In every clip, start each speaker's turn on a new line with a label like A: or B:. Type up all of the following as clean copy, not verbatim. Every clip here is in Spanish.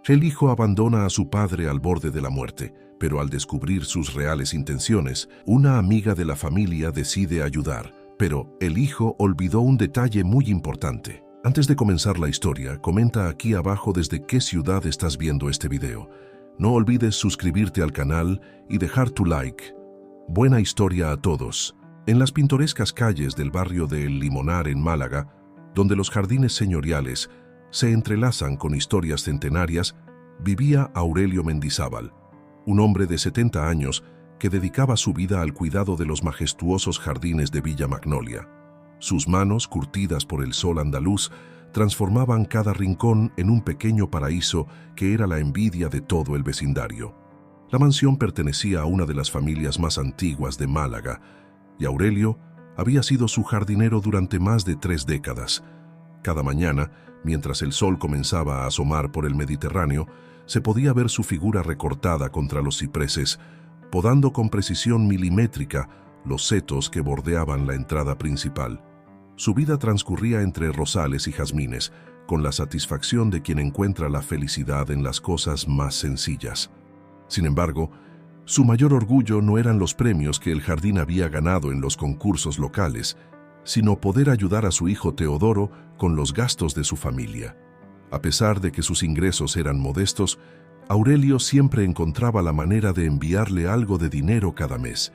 A: El hijo abandona a su padre al borde de la muerte, pero al descubrir sus reales intenciones, una amiga de la familia decide ayudar. Pero el hijo olvidó un detalle muy importante. Antes de comenzar la historia, comenta aquí abajo desde qué ciudad estás viendo este video. No olvides suscribirte al canal y dejar tu like. Buena historia a todos. En las pintorescas calles del barrio de El Limonar en Málaga, donde los jardines señoriales se entrelazan con historias centenarias, vivía Aurelio Mendizábal, un hombre de 70 años que dedicaba su vida al cuidado de los majestuosos jardines de Villa Magnolia. Sus manos, curtidas por el sol andaluz, transformaban cada rincón en un pequeño paraíso que era la envidia de todo el vecindario. La mansión pertenecía a una de las familias más antiguas de Málaga, y Aurelio había sido su jardinero durante más de 3 décadas. Cada mañana, mientras el sol comenzaba a asomar por el Mediterráneo, se podía ver su figura recortada contra los cipreses, podando con precisión milimétrica los setos que bordeaban la entrada principal. Su vida transcurría entre rosales y jazmines, con la satisfacción de quien encuentra la felicidad en las cosas más sencillas. Sin embargo, su mayor orgullo no eran los premios que el jardín había ganado en los concursos locales, sino poder ayudar a su hijo Teodoro con los gastos de su familia. A pesar de que sus ingresos eran modestos, Aurelio siempre encontraba la manera de enviarle algo de dinero cada mes.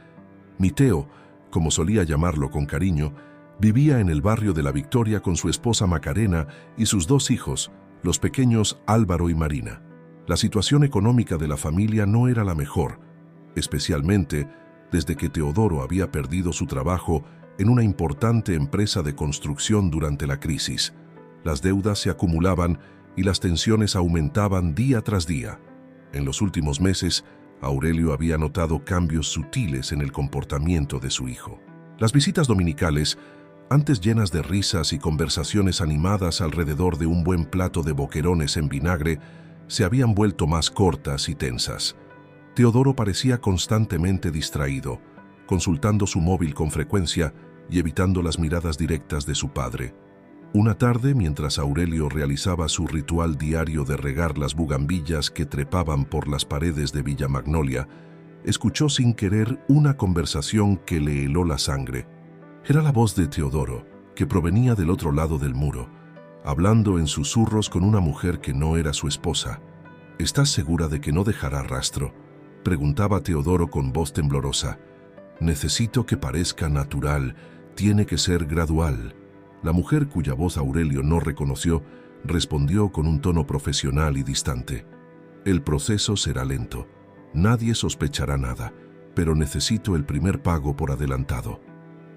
A: Mi Teo, como solía llamarlo con cariño, vivía en el barrio de La Victoria con su esposa Macarena y sus 2 hijos, los pequeños Álvaro y Marina. La situación económica de la familia no era la mejor, especialmente desde que Teodoro había perdido su trabajo en una importante empresa de construcción durante la crisis. Las deudas se acumulaban y las tensiones aumentaban día tras día. En los últimos meses, Aurelio había notado cambios sutiles en el comportamiento de su hijo. Las visitas dominicales, antes llenas de risas y conversaciones animadas alrededor de un buen plato de boquerones en vinagre, se habían vuelto más cortas y tensas. Teodoro parecía constantemente distraído, consultando su móvil con frecuencia y evitando las miradas directas de su padre. Una tarde, mientras Aurelio realizaba su ritual diario de regar las bugambillas que trepaban por las paredes de Villa Magnolia, escuchó sin querer una conversación que le heló la sangre. Era la voz de Teodoro, que provenía del otro lado del muro, hablando en susurros con una mujer que no era su esposa. «¿Estás segura de que no dejará rastro?», preguntaba Teodoro con voz temblorosa. «Necesito que parezca natural, tiene que ser gradual». La mujer, cuya voz Aurelio no reconoció, respondió con un tono profesional y distante. «El proceso será lento. Nadie sospechará nada, pero necesito el primer pago por adelantado».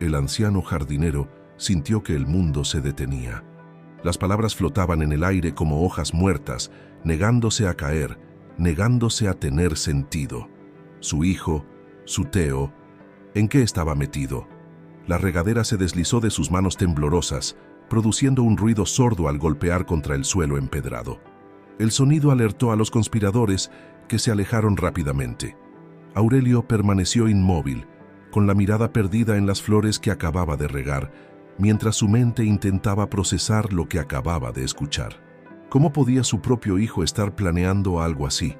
A: El anciano jardinero sintió que el mundo se detenía. Las palabras flotaban en el aire como hojas muertas, negándose a caer, negándose a tener sentido. Su hijo, su Teo, ¿en qué estaba metido? La regadera se deslizó de sus manos temblorosas, produciendo un ruido sordo al golpear contra el suelo empedrado. El sonido alertó a los conspiradores, que se alejaron rápidamente. Aurelio permaneció inmóvil, con la mirada perdida en las flores que acababa de regar, mientras su mente intentaba procesar lo que acababa de escuchar. ¿Cómo podía su propio hijo estar planeando algo así?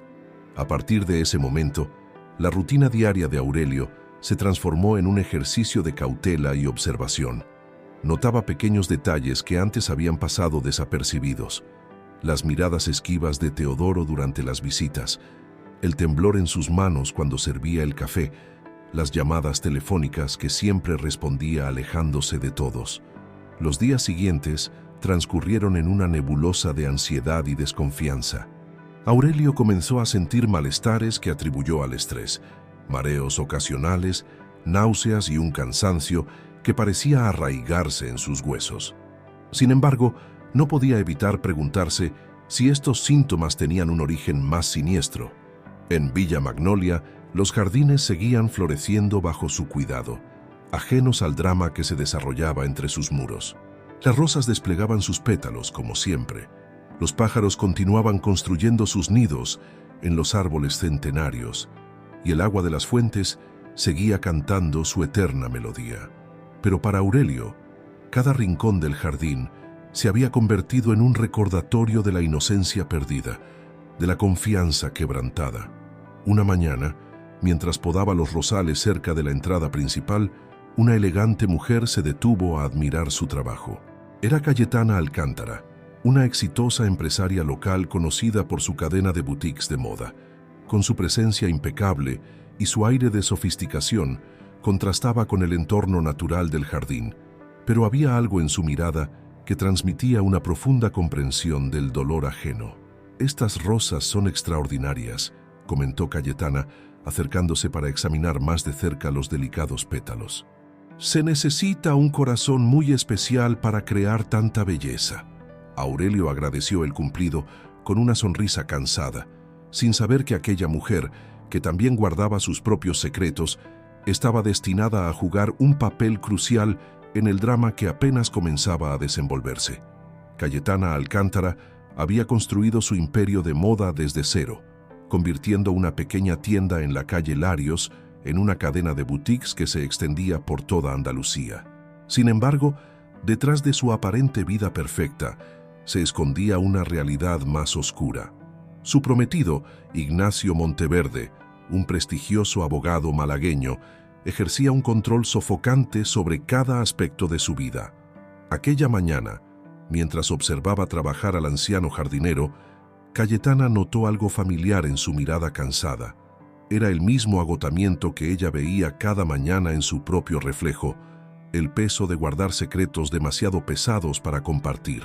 A: A partir de ese momento, la rutina diaria de Aurelio se transformó en un ejercicio de cautela y observación. Notaba pequeños detalles que antes habían pasado desapercibidos. Las miradas esquivas de Teodoro durante las visitas, el temblor en sus manos cuando servía el café, las llamadas telefónicas que siempre respondía alejándose de todos. Los días siguientes transcurrieron en una nebulosa de ansiedad y desconfianza. Aurelio comenzó a sentir malestares que atribuyó al estrés, mareos ocasionales, náuseas y un cansancio que parecía arraigarse en sus huesos. Sin embargo, no podía evitar preguntarse si estos síntomas tenían un origen más siniestro. En Villa Magnolia, los jardines seguían floreciendo bajo su cuidado, ajenos al drama que se desarrollaba entre sus muros. Las rosas desplegaban sus pétalos como siempre. Los pájaros continuaban construyendo sus nidos en los árboles centenarios, y el agua de las fuentes seguía cantando su eterna melodía. Pero para Aurelio, cada rincón del jardín se había convertido en un recordatorio de la inocencia perdida, de la confianza quebrantada. Una mañana, mientras podaba los rosales cerca de la entrada principal, una elegante mujer se detuvo a admirar su trabajo. Era Cayetana Alcántara, una exitosa empresaria local conocida por su cadena de boutiques de moda. Con su presencia impecable y su aire de sofisticación, contrastaba con el entorno natural del jardín, pero había algo en su mirada que transmitía una profunda comprensión del dolor ajeno. «Estas rosas son extraordinarias», comentó Cayetana, acercándose para examinar más de cerca los delicados pétalos. «Se necesita un corazón muy especial para crear tanta belleza». Aurelio agradeció el cumplido con una sonrisa cansada, sin saber que aquella mujer, que también guardaba sus propios secretos, estaba destinada a jugar un papel crucial en el drama que apenas comenzaba a desenvolverse. Cayetana Alcántara había construido su imperio de moda desde cero, convirtiendo una pequeña tienda en la calle Larios en una cadena de boutiques que se extendía por toda Andalucía. Sin embargo, detrás de su aparente vida perfecta, se escondía una realidad más oscura. Su prometido, Ignacio Monteverde, un prestigioso abogado malagueño, ejercía un control sofocante sobre cada aspecto de su vida. Aquella mañana, mientras observaba trabajar al anciano jardinero, Cayetana notó algo familiar en su mirada cansada. Era el mismo agotamiento que ella veía cada mañana en su propio reflejo, el peso de guardar secretos demasiado pesados para compartir.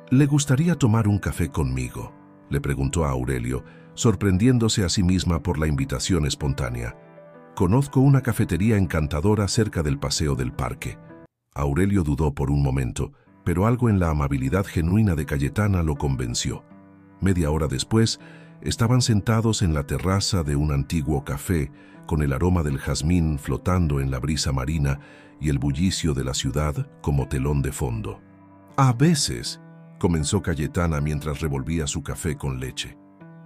A: «¿Le gustaría tomar un café conmigo?», le preguntó a Aurelio, sorprendiéndose a sí misma por la invitación espontánea. «Conozco una cafetería encantadora cerca del Paseo del Parque». Aurelio dudó por un momento, pero algo en la amabilidad genuina de Cayetana lo convenció. Media hora después, estaban sentados en la terraza de un antiguo café, con el aroma del jazmín flotando en la brisa marina y el bullicio de la ciudad como telón de fondo. «A veces», comenzó Cayetana mientras revolvía su café con leche,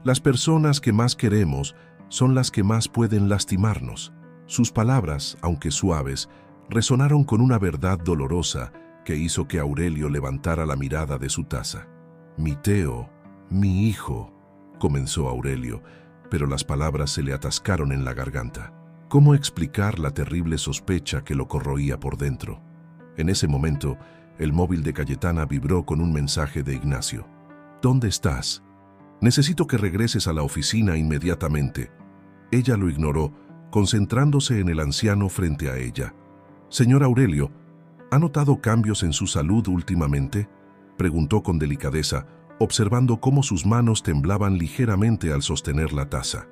A: «las personas que más queremos son las que más pueden lastimarnos». Sus palabras, aunque suaves, resonaron con una verdad dolorosa que hizo que Aurelio levantara la mirada de su taza. «Mi Teo, mi hijo», comenzó Aurelio, pero las palabras se le atascaron en la garganta. ¿Cómo explicar la terrible sospecha que lo corroía por dentro? En ese momento, el móvil de Cayetana vibró con un mensaje de Ignacio. «¿Dónde estás? Necesito que regreses a la oficina inmediatamente». Ella lo ignoró, concentrándose en el anciano frente a ella. «Señor Aurelio, ¿ha notado cambios en su salud últimamente?», preguntó con delicadeza, observando cómo sus manos temblaban ligeramente al sostener la taza.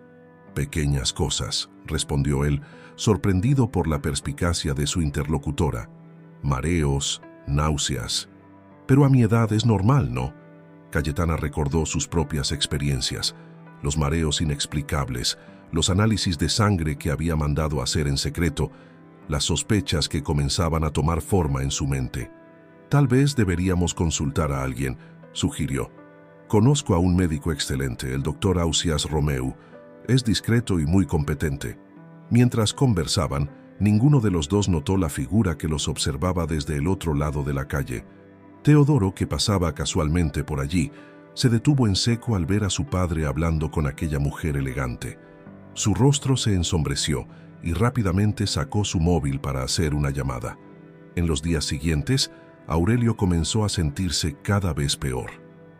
A: «Pequeñas cosas», respondió él, sorprendido por la perspicacia de su interlocutora. «Mareos, náuseas. Pero a mi edad es normal, ¿no?». Cayetana recordó sus propias experiencias, los mareos inexplicables, los análisis de sangre que había mandado hacer en secreto, las sospechas que comenzaban a tomar forma en su mente. «Tal vez deberíamos consultar a alguien», sugirió. «Conozco a un médico excelente, el doctor Ausias Romeu. Es discreto y muy competente». Mientras conversaban, ninguno de los dos notó la figura que los observaba desde el otro lado de la calle. Teodoro, que pasaba casualmente por allí, se detuvo en seco al ver a su padre hablando con aquella mujer elegante. Su rostro se ensombreció y rápidamente sacó su móvil para hacer una llamada. En los días siguientes, Aurelio comenzó a sentirse cada vez peor.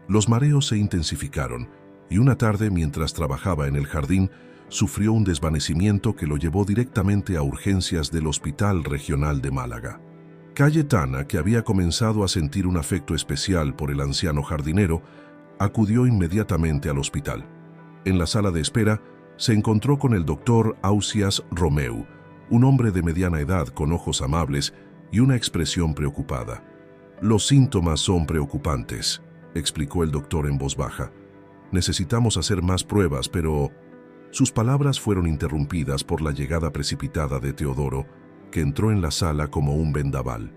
A: Los mareos se intensificaron y una tarde, mientras trabajaba en el jardín, sufrió un desvanecimiento que lo llevó directamente a urgencias del Hospital Regional de Málaga. Cayetana, que había comenzado a sentir un afecto especial por el anciano jardinero, acudió inmediatamente al hospital. En la sala de espera, se encontró con el doctor Ausias Romeu, un hombre de mediana edad con ojos amables y una expresión preocupada. «Los síntomas son preocupantes», explicó el doctor en voz baja. «Necesitamos hacer más pruebas, pero...». Sus palabras fueron interrumpidas por la llegada precipitada de Teodoro, que entró en la sala como un vendaval.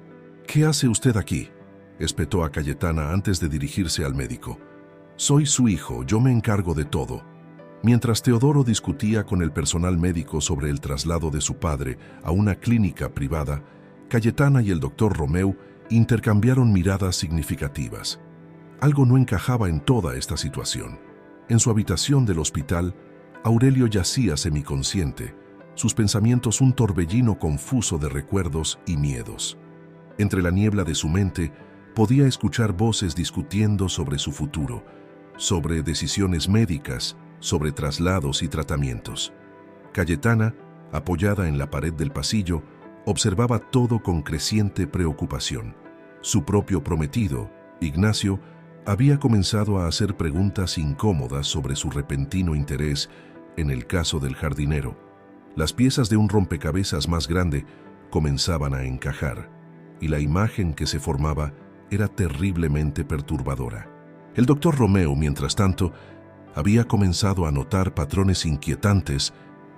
A: «¿Qué hace usted aquí?», espetó a Cayetana antes de dirigirse al médico. «Soy su hijo, yo me encargo de todo». Mientras Teodoro discutía con el personal médico sobre el traslado de su padre a una clínica privada, Cayetana y el doctor Romeu intercambiaron miradas significativas. Algo no encajaba en toda esta situación. En su habitación del hospital, Aurelio yacía semiconsciente, sus pensamientos un torbellino confuso de recuerdos y miedos. Entre la niebla de su mente, podía escuchar voces discutiendo sobre su futuro, sobre decisiones médicas, sobre traslados y tratamientos. Cayetana, apoyada en la pared del pasillo, observaba todo con creciente preocupación. Su propio prometido, Ignacio, había comenzado a hacer preguntas incómodas sobre su repentino interés en el caso del jardinero. Las piezas de un rompecabezas más grande comenzaban a encajar, y la imagen que se formaba era terriblemente perturbadora. El doctor Romeu, mientras tanto, había comenzado a notar patrones inquietantes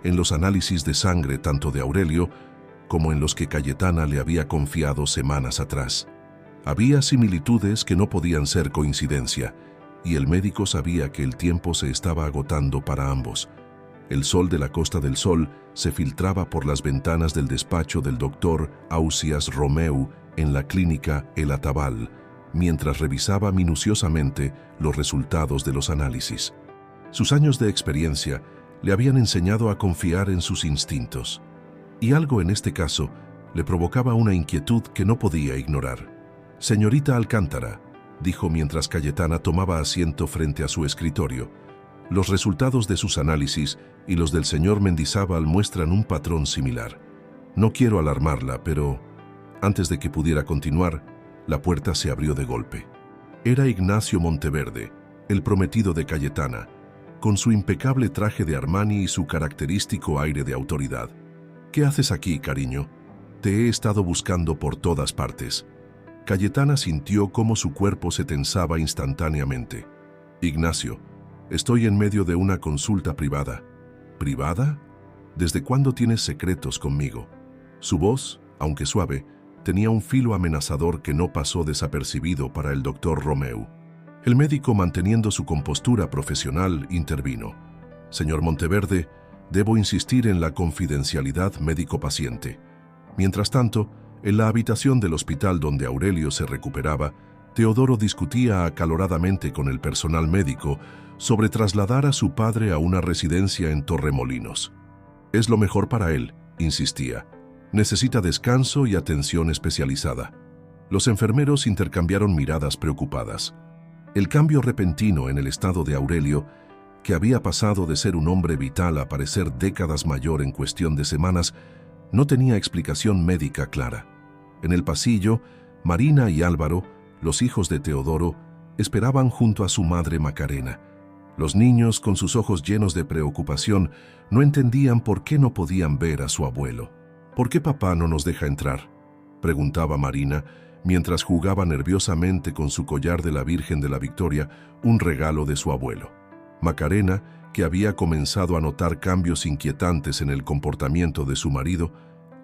A: en los análisis de sangre tanto de Aurelio como en los que Cayetana le había confiado semanas atrás. Había similitudes que no podían ser coincidencia, y el médico sabía que el tiempo se estaba agotando para ambos. El sol de la Costa del Sol se filtraba por las ventanas del despacho del doctor Ausias Romeu en la clínica El Atabal, mientras revisaba minuciosamente los resultados de los análisis. Sus años de experiencia le habían enseñado a confiar en sus instintos, y algo en este caso le provocaba una inquietud que no podía ignorar. «Señorita Alcántara», dijo mientras Cayetana tomaba asiento frente a su escritorio, «los resultados de sus análisis y los del señor Mendizábal muestran un patrón similar. No quiero alarmarla, pero...» Antes de que pudiera continuar, la puerta se abrió de golpe. Era Ignacio Monteverde, el prometido de Cayetana, con su impecable traje de Armani y su característico aire de autoridad. «¿Qué haces aquí, cariño? Te he estado buscando por todas partes». Cayetana sintió cómo su cuerpo se tensaba instantáneamente. «Ignacio, estoy en medio de una consulta privada». «¿Privada? ¿Desde cuándo tienes secretos conmigo?» Su voz, aunque suave, tenía un filo amenazador que no pasó desapercibido para el doctor Romeu. El médico, manteniendo su compostura profesional, intervino. «Señor Monteverde, debo insistir en la confidencialidad médico-paciente». Mientras tanto, en la habitación del hospital donde Aurelio se recuperaba, Teodoro discutía acaloradamente con el personal médico sobre trasladar a su padre a una residencia en Torremolinos. «Es lo mejor para él», insistía. «Necesita descanso y atención especializada». Los enfermeros intercambiaron miradas preocupadas. El cambio repentino en el estado de Aurelio, que había pasado de ser un hombre vital a parecer décadas mayor en cuestión de semanas, no tenía explicación médica clara. En el pasillo, Marina y Álvaro, los hijos de Teodoro, esperaban junto a su madre Macarena. Los niños, con sus ojos llenos de preocupación, no entendían por qué no podían ver a su abuelo. «¿Por qué papá no nos deja entrar?», preguntaba Marina, mientras jugaba nerviosamente con su collar de la Virgen de la Victoria, un regalo de su abuelo. Macarena, que había comenzado a notar cambios inquietantes en el comportamiento de su marido,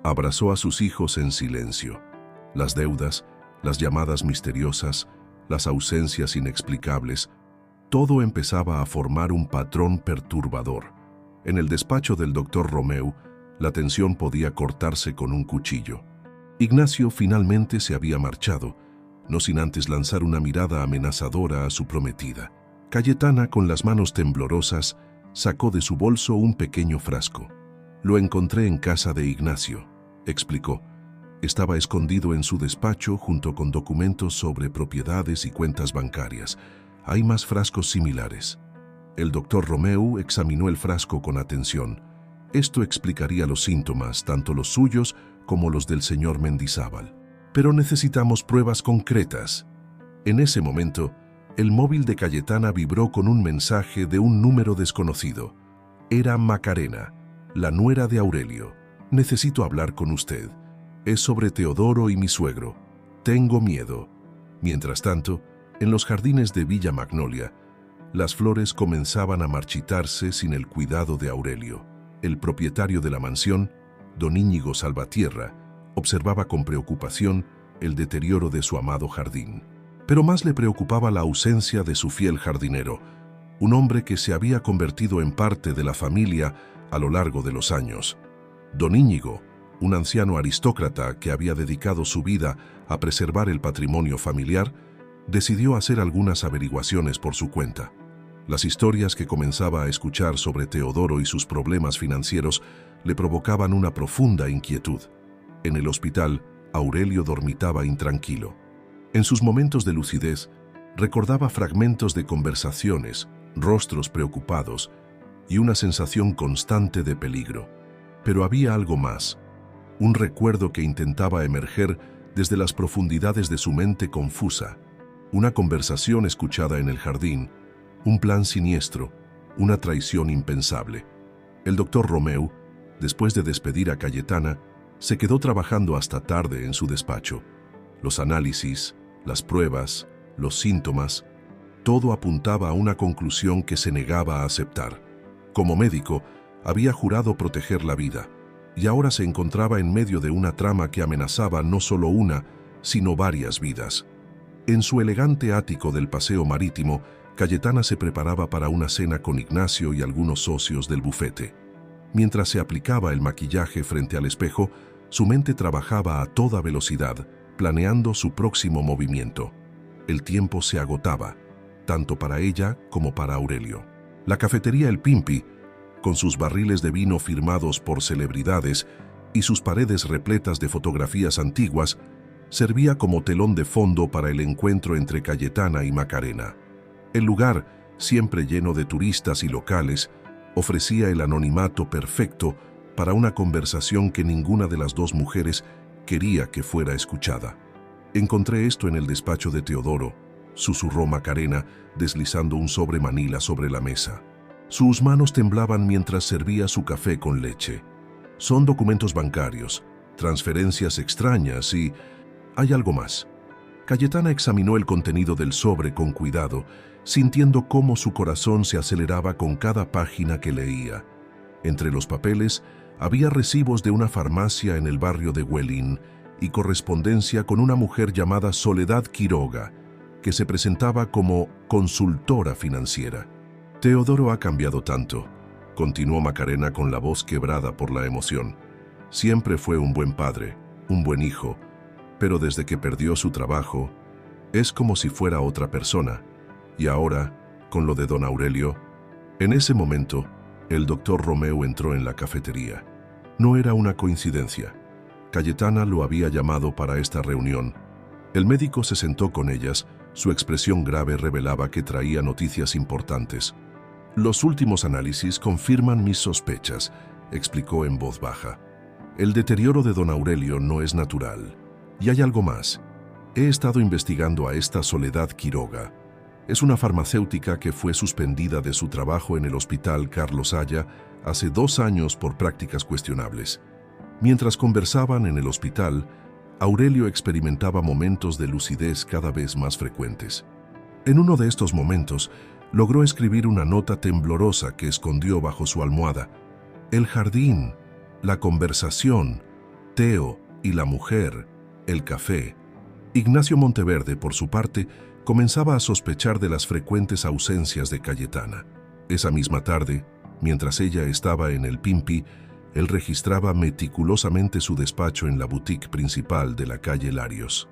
A: abrazó a sus hijos en silencio. Las deudas, las llamadas misteriosas, las ausencias inexplicables, todo empezaba a formar un patrón perturbador. En el despacho del doctor Romeu, la tensión podía cortarse con un cuchillo. Ignacio finalmente se había marchado, no sin antes lanzar una mirada amenazadora a su prometida. Cayetana, con las manos temblorosas, sacó de su bolso un pequeño frasco. «Lo encontré en casa de Ignacio», explicó. «Estaba escondido en su despacho junto con documentos sobre propiedades y cuentas bancarias. Hay más frascos similares». El doctor Romeu examinó el frasco con atención. Esto explicaría los síntomas, tanto los suyos como los del señor Mendizábal. «Pero necesitamos pruebas concretas». En ese momento, el móvil de Cayetana vibró con un mensaje de un número desconocido. Era Macarena, la nuera de Aurelio. «Necesito hablar con usted. Es sobre Teodoro y mi suegro. Tengo miedo». Mientras tanto, en los jardines de Villa Magnolia, las flores comenzaban a marchitarse sin el cuidado de Aurelio. El propietario de la mansión, don Íñigo Salvatierra, observaba con preocupación el deterioro de su amado jardín. Pero más le preocupaba la ausencia de su fiel jardinero, un hombre que se había convertido en parte de la familia a lo largo de los años. Don Íñigo, un anciano aristócrata que había dedicado su vida a preservar el patrimonio familiar, decidió hacer algunas averiguaciones por su cuenta. Las historias que comenzaba a escuchar sobre Teodoro y sus problemas financieros le provocaban una profunda inquietud. En el hospital, Aurelio dormitaba intranquilo. En sus momentos de lucidez, recordaba fragmentos de conversaciones, rostros preocupados y una sensación constante de peligro. Pero había algo más, un recuerdo que intentaba emerger desde las profundidades de su mente confusa, una conversación escuchada en el jardín, un plan siniestro, una traición impensable. El doctor Romeu, después de despedir a Cayetana, se quedó trabajando hasta tarde en su despacho. Los análisis, las pruebas, los síntomas, todo apuntaba a una conclusión que se negaba a aceptar. Como médico, había jurado proteger la vida, y ahora se encontraba en medio de una trama que amenazaba no solo una, sino varias vidas. En su elegante ático del paseo marítimo, Cayetana se preparaba para una cena con Ignacio y algunos socios del bufete. Mientras se aplicaba el maquillaje frente al espejo, su mente trabajaba a toda velocidad, planeando su próximo movimiento. El tiempo se agotaba, tanto para ella como para Aurelio. La cafetería El Pimpi, con sus barriles de vino firmados por celebridades y sus paredes repletas de fotografías antiguas, servía como telón de fondo para el encuentro entre Cayetana y Macarena. El lugar, siempre lleno de turistas y locales, ofrecía el anonimato perfecto para una conversación que ninguna de las dos mujeres quería que fuera escuchada. «Encontré esto en el despacho de Teodoro», susurró Macarena, deslizando un sobre manila sobre la mesa. Sus manos temblaban mientras servía su café con leche. «Son documentos bancarios, transferencias extrañas y... hay algo más». Cayetana examinó el contenido del sobre con cuidado, sintiendo cómo su corazón se aceleraba con cada página que leía. Entre los papeles había recibos de una farmacia en el barrio de Huelín y correspondencia con una mujer llamada Soledad Quiroga, que se presentaba como consultora financiera. «Teodoro ha cambiado tanto», continuó Macarena con la voz quebrada por la emoción. «Siempre fue un buen padre, un buen hijo, pero desde que perdió su trabajo, es como si fuera otra persona. Y ahora, con lo de don Aurelio». En ese momento, el doctor Romeu entró en la cafetería. No era una coincidencia. Cayetana lo había llamado para esta reunión. El médico se sentó con ellas, su expresión grave revelaba que traía noticias importantes. «Los últimos análisis confirman mis sospechas», explicó en voz baja. «El deterioro de don Aurelio no es natural. Y hay algo más. He estado investigando a esta Soledad Quiroga. Es una farmacéutica que fue suspendida de su trabajo en el Hospital Carlos Haya hace 2 años por prácticas cuestionables. Mientras conversaban en el hospital, Aurelio experimentaba momentos de lucidez cada vez más frecuentes. En uno de estos momentos, logró escribir una nota temblorosa que escondió bajo su almohada. El jardín, la conversación, Teo y la mujer, el café. Ignacio Monteverde, por su parte, comenzaba a sospechar de las frecuentes ausencias de Cayetana. Esa misma tarde, mientras ella estaba en el Pimpi, él registraba meticulosamente su despacho en la boutique principal de la calle Larios.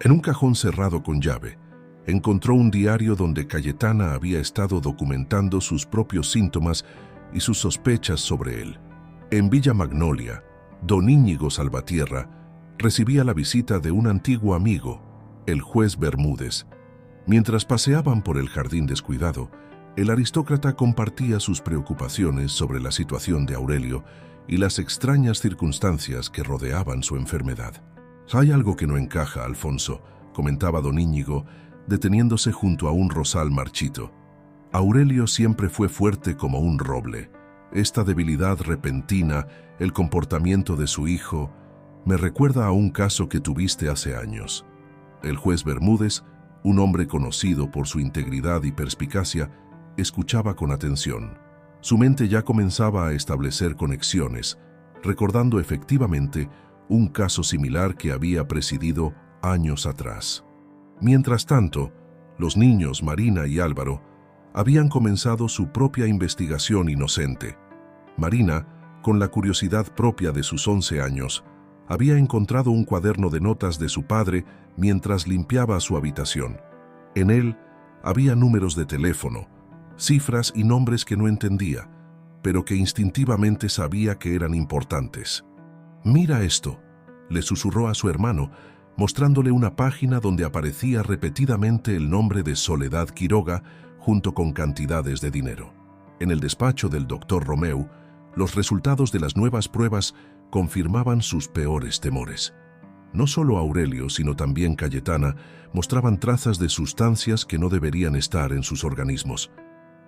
A: En un cajón cerrado con llave, encontró un diario donde Cayetana había estado documentando sus propios síntomas y sus sospechas sobre él. En Villa Magnolia, don Íñigo Salvatierra recibía la visita de un antiguo amigo, el juez Bermúdez. Mientras paseaban por el jardín descuidado, el aristócrata compartía sus preocupaciones sobre la situación de Aurelio y las extrañas circunstancias que rodeaban su enfermedad. «Hay algo que no encaja, Alfonso», comentaba don Íñigo, deteniéndose junto a un rosal marchito. «Aurelio siempre fue fuerte como un roble. Esta debilidad repentina, el comportamiento de su hijo, me recuerda a un caso que tuviste hace años». El juez Bermúdez, un hombre conocido por su integridad y perspicacia, escuchaba con atención. Su mente ya comenzaba a establecer conexiones, recordando efectivamente un caso similar que había presidido años atrás. Mientras tanto, los niños Marina y Álvaro habían comenzado su propia investigación inocente. Marina, con la curiosidad propia de sus 11 años, había encontrado un cuaderno de notas de su padre mientras limpiaba su habitación. En él había números de teléfono, cifras y nombres que no entendía, pero que instintivamente sabía que eran importantes. «Mira esto», le susurró a su hermano, mostrándole una página donde aparecía repetidamente el nombre de Soledad Quiroga junto con cantidades de dinero. En el despacho del doctor Romeu, los resultados de las nuevas pruebas confirmaban sus peores temores. No solo Aurelio, sino también Cayetana, mostraban trazas de sustancias que no deberían estar en sus organismos.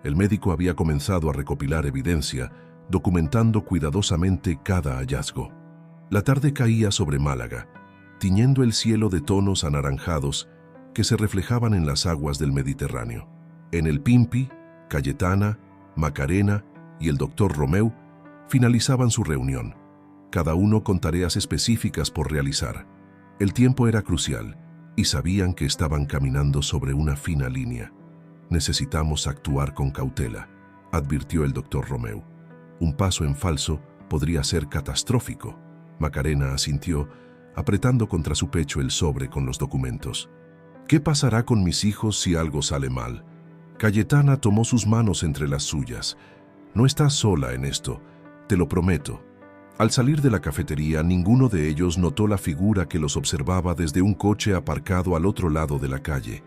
A: El médico había comenzado a recopilar evidencia, documentando cuidadosamente cada hallazgo. La tarde caía sobre Málaga, tiñendo el cielo de tonos anaranjados que se reflejaban en las aguas del Mediterráneo. En el Pimpi, Cayetana, Macarena y el doctor Romeu finalizaban su reunión, cada uno con tareas específicas por realizar. El tiempo era crucial y sabían que estaban caminando sobre una fina línea. «Necesitamos actuar con cautela», advirtió el doctor Romeu. «Un paso en falso podría ser catastrófico». Macarena asintió, apretando contra su pecho el sobre con los documentos. «¿Qué pasará con mis hijos si algo sale mal?». Cayetana tomó sus manos entre las suyas. «No estás sola en esto, te lo prometo». Al salir de la cafetería, ninguno de ellos notó la figura que los observaba desde un coche aparcado al otro lado de la calle.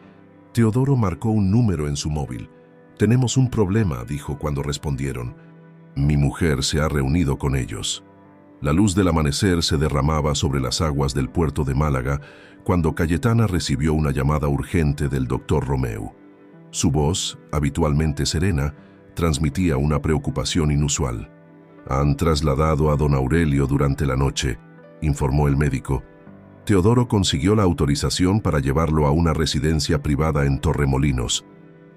A: Teodoro marcó un número en su móvil. «Tenemos un problema», dijo cuando respondieron. «Mi mujer se ha reunido con ellos». La luz del amanecer se derramaba sobre las aguas del puerto de Málaga cuando Cayetana recibió una llamada urgente del doctor Romeu. Su voz, habitualmente serena, transmitía una preocupación inusual. «Han trasladado a don Aurelio durante la noche», informó el médico. Teodoro consiguió la autorización para llevarlo a una residencia privada en Torremolinos.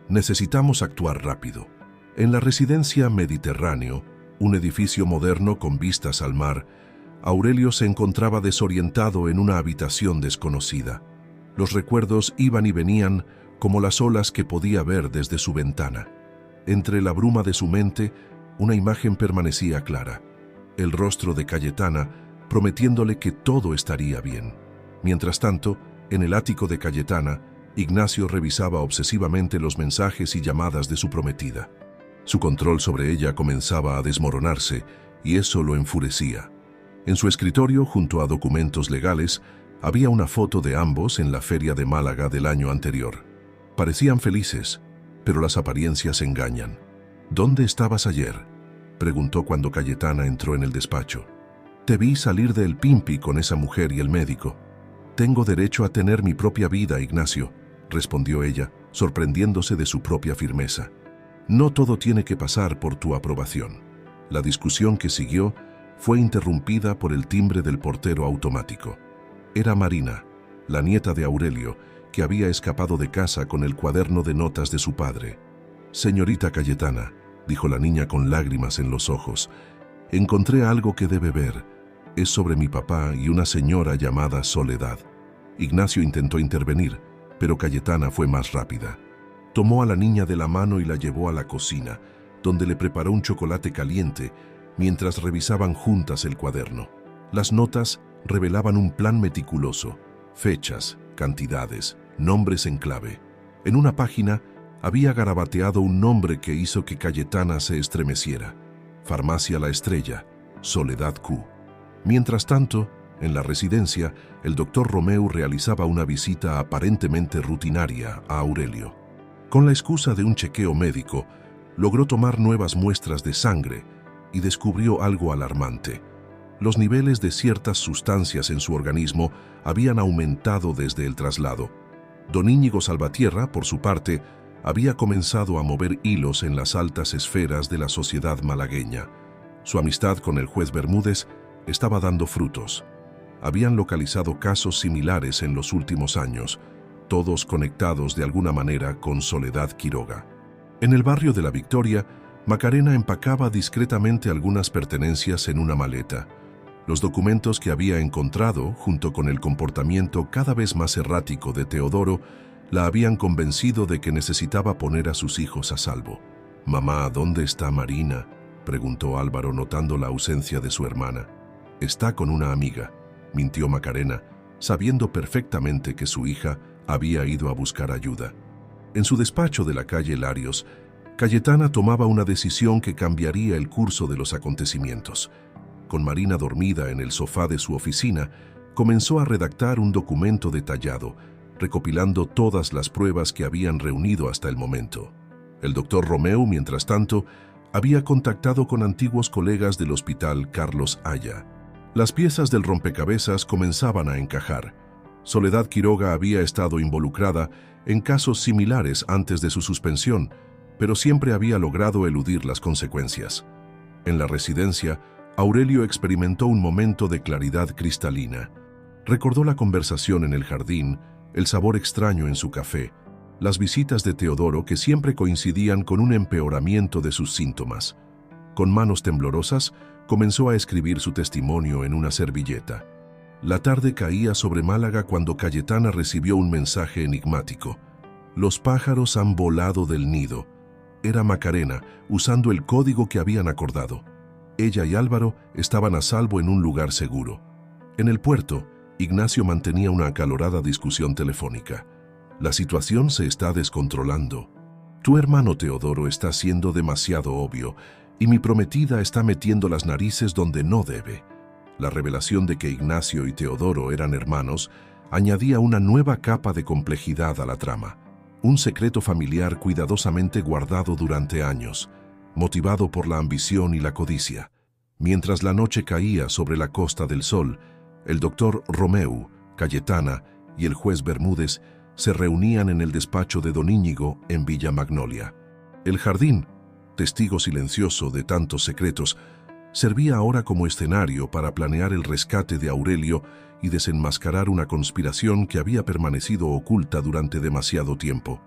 A: «Necesitamos actuar rápido». En la residencia Mediterráneo, un edificio moderno con vistas al mar, Aurelio se encontraba desorientado en una habitación desconocida. Los recuerdos iban y venían como las olas que podía ver desde su ventana. Entre la bruma de su mente, una imagen permanecía clara: el rostro de Cayetana, prometiéndole que todo estaría bien. Mientras tanto, en el ático de Cayetana, Ignacio revisaba obsesivamente los mensajes y llamadas de su prometida. Su control sobre ella comenzaba a desmoronarse y eso lo enfurecía. En su escritorio, junto a documentos legales, había una foto de ambos en la feria de Málaga del año anterior. Parecían felices, pero las apariencias engañan. «¿Dónde estabas ayer?», preguntó cuando Cayetana entró en el despacho. «Te vi salir del Pimpi con esa mujer y el médico». «Tengo derecho a tener mi propia vida, Ignacio», respondió ella, sorprendiéndose de su propia firmeza. «No todo tiene que pasar por tu aprobación». La discusión que siguió fue interrumpida por el timbre del portero automático. Era Marina, la nieta de Aurelio, que había escapado de casa con el cuaderno de notas de su padre. «Señorita Cayetana», dijo la niña con lágrimas en los ojos, «encontré algo que debe ver. Es sobre mi papá y una señora llamada Soledad». Ignacio intentó intervenir, pero Cayetana fue más rápida. Tomó a la niña de la mano y la llevó a la cocina, donde le preparó un chocolate caliente mientras revisaban juntas el cuaderno. Las notas revelaban un plan meticuloso: fechas, cantidades, nombres en clave. En una página había garabateado un nombre que hizo que Cayetana se estremeciera: Farmacia La Estrella, Soledad Q. Mientras tanto, en la residencia, el doctor Romeu realizaba una visita aparentemente rutinaria a Aurelio. Con la excusa de un chequeo médico, logró tomar nuevas muestras de sangre y descubrió algo alarmante. Los niveles de ciertas sustancias en su organismo habían aumentado desde el traslado. Don Íñigo Salvatierra, por su parte, había comenzado a mover hilos en las altas esferas de la sociedad malagueña. Su amistad con el juez Bermúdez estaba dando frutos. Habían localizado casos similares en los últimos años, todos conectados de alguna manera con Soledad Quiroga. En el barrio de La Victoria, Macarena empacaba discretamente algunas pertenencias en una maleta. Los documentos que había encontrado, junto con el comportamiento cada vez más errático de Teodoro, la habían convencido de que necesitaba poner a sus hijos a salvo. «Mamá, ¿dónde está Marina?», preguntó Álvaro notando la ausencia de su hermana. «Está con una amiga», mintió Macarena, sabiendo perfectamente que su hija había ido a buscar ayuda. En su despacho de la calle Larios, Cayetana tomaba una decisión que cambiaría el curso de los acontecimientos. Con Marina dormida en el sofá de su oficina, comenzó a redactar un documento detallado, recopilando todas las pruebas que habían reunido hasta el momento. El doctor Romeu, mientras tanto, había contactado con antiguos colegas del Hospital Carlos Haya. Las piezas del rompecabezas comenzaban a encajar. Soledad Quiroga había estado involucrada en casos similares antes de su suspensión, pero siempre había logrado eludir las consecuencias. En la residencia, Aurelio experimentó un momento de claridad cristalina. Recordó la conversación en el jardín, el sabor extraño en su café, las visitas de Teodoro que siempre coincidían con un empeoramiento de sus síntomas. Con manos temblorosas, comenzó a escribir su testimonio en una servilleta. La tarde caía sobre Málaga cuando Cayetana recibió un mensaje enigmático. Los pájaros han volado del nido. Era Macarena, usando el código que habían acordado. Ella y Álvaro estaban a salvo en un lugar seguro. En el puerto, Ignacio mantenía una acalorada discusión telefónica. La situación se está descontrolando. Tu hermano Teodoro está siendo demasiado obvio y mi prometida está metiendo las narices donde no debe. La revelación de que Ignacio y Teodoro eran hermanos añadía una nueva capa de complejidad a la trama. Un secreto familiar cuidadosamente guardado durante años, motivado por la ambición y la codicia. Mientras la noche caía sobre la Costa del Sol, el doctor Romeu, Cayetana y el juez Bermúdez se reunían en el despacho de don Íñigo en Villa Magnolia. El jardín, testigo silencioso de tantos secretos, servía ahora como escenario para planear el rescate de Aurelio y desenmascarar una conspiración que había permanecido oculta durante demasiado tiempo.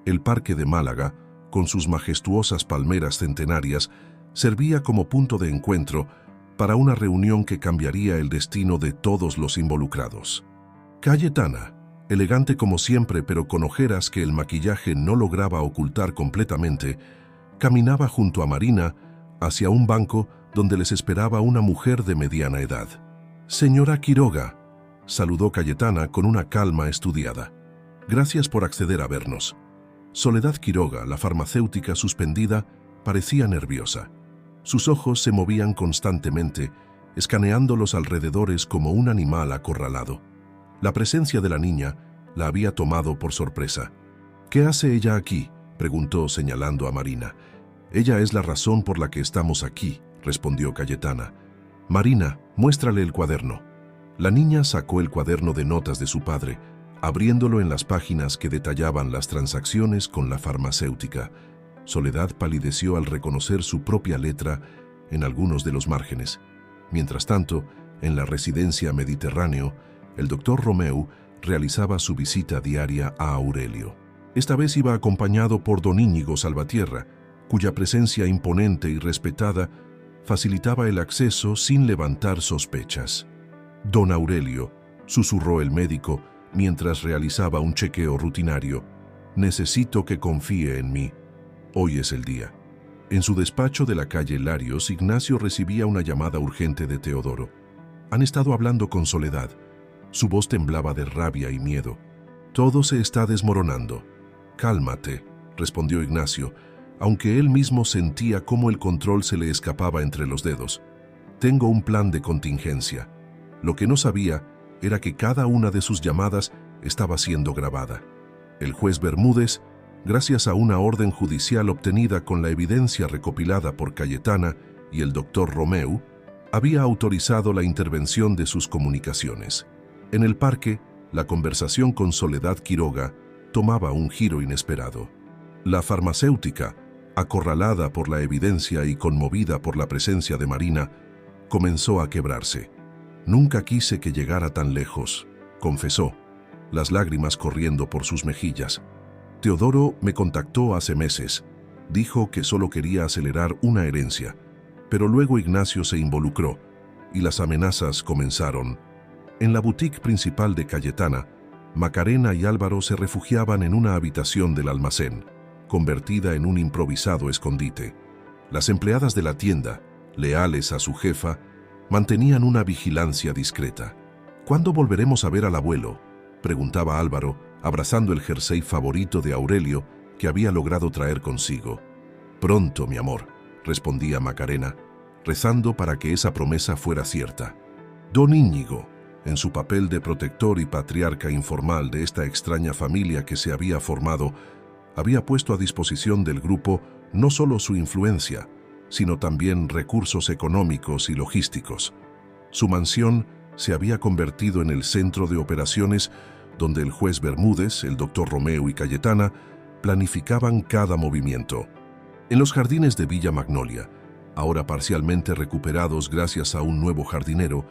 A: El Parque de Málaga, con sus majestuosas palmeras centenarias, servía como punto de encuentro para una reunión que cambiaría el destino de todos los involucrados. Cayetana, elegante como siempre pero con ojeras que el maquillaje no lograba ocultar completamente, caminaba junto a Marina hacia un banco donde les esperaba una mujer de mediana edad. «Señora Quiroga», saludó Cayetana con una calma estudiada. «Gracias por acceder a vernos». Soledad Quiroga, la farmacéutica suspendida, parecía nerviosa. Sus ojos se movían constantemente, escaneando los alrededores como un animal acorralado. La presencia de la niña la había tomado por sorpresa. «¿Qué hace ella aquí?», preguntó señalando a Marina. «Ella es la razón por la que estamos aquí», respondió Cayetana. «Marina, muéstrale el cuaderno». La niña sacó el cuaderno de notas de su padre, abriéndolo en las páginas que detallaban las transacciones con la farmacéutica. Soledad palideció al reconocer su propia letra en algunos de los márgenes. Mientras tanto, en la residencia Mediterráneo, el doctor Romeu realizaba su visita diaria a Aurelio. Esta vez iba acompañado por don Íñigo Salvatierra, cuya presencia imponente y respetada facilitaba el acceso sin levantar sospechas. «Don Aurelio», susurró el médico mientras realizaba un chequeo rutinario, «necesito que confíe en mí. Hoy es el día». En su despacho de la calle Larios, Ignacio recibía una llamada urgente de Teodoro. «Han estado hablando con Soledad». Su voz temblaba de rabia y miedo. «Todo se está desmoronando». «Cálmate», respondió Ignacio, aunque él mismo sentía cómo el control se le escapaba entre los dedos. «Tengo un plan de contingencia». Lo que no sabía era que cada una de sus llamadas estaba siendo grabada. El juez Bermúdez, gracias a una orden judicial obtenida con la evidencia recopilada por Cayetana y el doctor Romeu, había autorizado la intervención de sus comunicaciones. En el parque, la conversación con Soledad Quiroga tomaba un giro inesperado. La farmacéutica, acorralada por la evidencia y conmovida por la presencia de Marina, comenzó a quebrarse. «Nunca quise que llegara tan lejos», confesó, las lágrimas corriendo por sus mejillas. «Teodoro me contactó hace meses. Dijo que solo quería acelerar una herencia, pero luego Ignacio se involucró y las amenazas comenzaron». En la boutique principal de Cayetana, Macarena y Álvaro se refugiaban en una habitación del almacén, convertida en un improvisado escondite. Las empleadas de la tienda, leales a su jefa, mantenían una vigilancia discreta. «¿Cuándo volveremos a ver al abuelo?», preguntaba Álvaro, abrazando el jersey favorito de Aurelio que había logrado traer consigo. Pronto, mi amor, respondía Macarena, rezando para que esa promesa fuera cierta. Don Íñigo, en su papel de protector y patriarca informal de esta extraña familia que se había formado, había puesto a disposición del grupo no solo su influencia, sino también recursos económicos y logísticos. Su mansión se había convertido en el centro de operaciones donde el juez Bermúdez, el doctor Romeu y Cayetana planificaban cada movimiento. En los jardines de Villa Magnolia, ahora parcialmente recuperados gracias a un nuevo jardinero,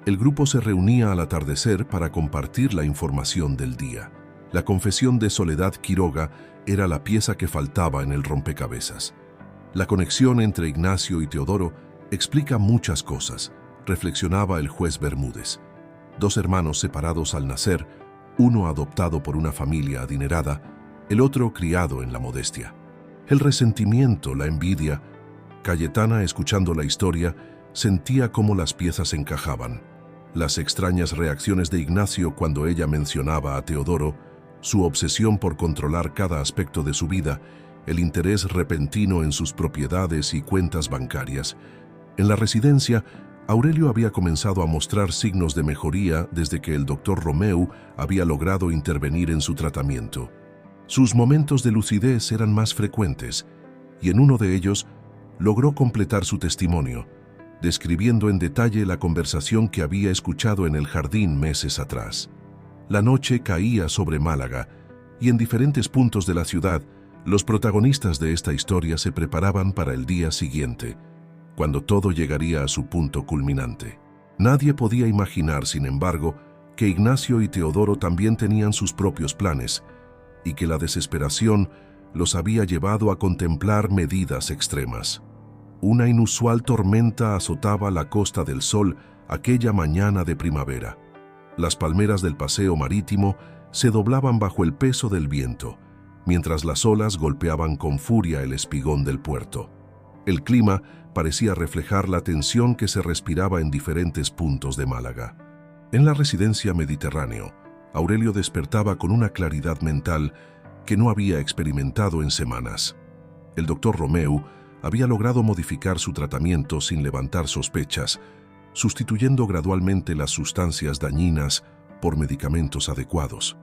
A: el grupo se reunía al atardecer para compartir la información del día. La confesión de Soledad Quiroga era la pieza que faltaba en el rompecabezas. La conexión entre Ignacio y Teodoro explica muchas cosas, reflexionaba el juez Bermúdez. Dos hermanos separados al nacer, uno adoptado por una familia adinerada, el otro criado en la modestia. El resentimiento, la envidia. Cayetana, escuchando la historia, sentía cómo las piezas encajaban. Las extrañas reacciones de Ignacio cuando ella mencionaba a Teodoro, su obsesión por controlar cada aspecto de su vida, el interés repentino en sus propiedades y cuentas bancarias. En la residencia, Aurelio había comenzado a mostrar signos de mejoría desde que el doctor Romeu había logrado intervenir en su tratamiento. Sus momentos de lucidez eran más frecuentes, y en uno de ellos logró completar su testimonio, describiendo en detalle la conversación que había escuchado en el jardín meses atrás. La noche caía sobre Málaga, y en diferentes puntos de la ciudad, los protagonistas de esta historia se preparaban para el día siguiente, cuando todo llegaría a su punto culminante. Nadie podía imaginar, sin embargo, que Ignacio y Teodoro también tenían sus propios planes, y que la desesperación los había llevado a contemplar medidas extremas. Una inusual tormenta azotaba la Costa del Sol aquella mañana de primavera. Las palmeras del paseo marítimo se doblaban bajo el peso del viento, mientras las olas golpeaban con furia el espigón del puerto. El clima parecía reflejar la tensión que se respiraba en diferentes puntos de Málaga. En la residencia Mediterráneo, Aurelio despertaba con una claridad mental que no había experimentado en semanas. El doctor Romeu había logrado modificar su tratamiento sin levantar sospechas, sustituyendo gradualmente las sustancias dañinas por medicamentos adecuados.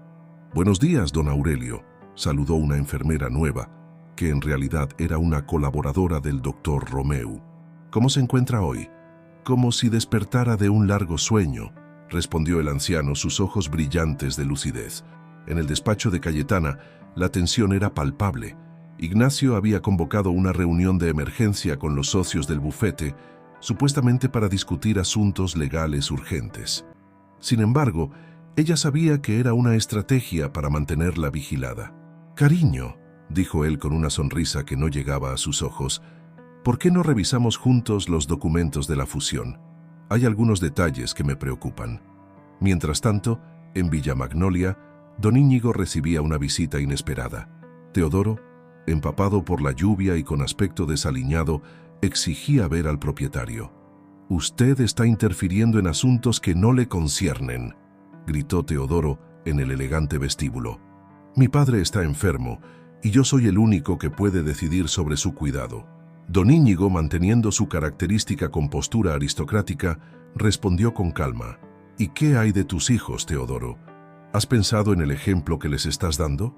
A: «Buenos días, don Aurelio», saludó una enfermera nueva, que en realidad era una colaboradora del doctor Romeu. «¿Cómo se encuentra hoy?» «Como si despertara de un largo sueño», respondió el anciano, sus ojos brillantes de lucidez. En el despacho de Cayetana, la tensión era palpable. Ignacio había convocado una reunión de emergencia con los socios del bufete, supuestamente para discutir asuntos legales urgentes. Sin embargo, ella sabía que era una estrategia para mantenerla vigilada. «Cariño», dijo él con una sonrisa que no llegaba a sus ojos, «¿por qué no revisamos juntos los documentos de la fusión? Hay algunos detalles que me preocupan». Mientras tanto, en Villa Magnolia, don Íñigo recibía una visita inesperada. Teodoro, empapado por la lluvia y con aspecto desaliñado, exigía ver al propietario. «Usted está interfiriendo en asuntos que no le conciernen», gritó Teodoro en el elegante vestíbulo. «Mi padre está enfermo y yo soy el único que puede decidir sobre su cuidado». Don Íñigo, manteniendo su característica compostura aristocrática, respondió con calma. «¿Y qué hay de tus hijos, Teodoro? ¿Has pensado en el ejemplo que les estás dando?»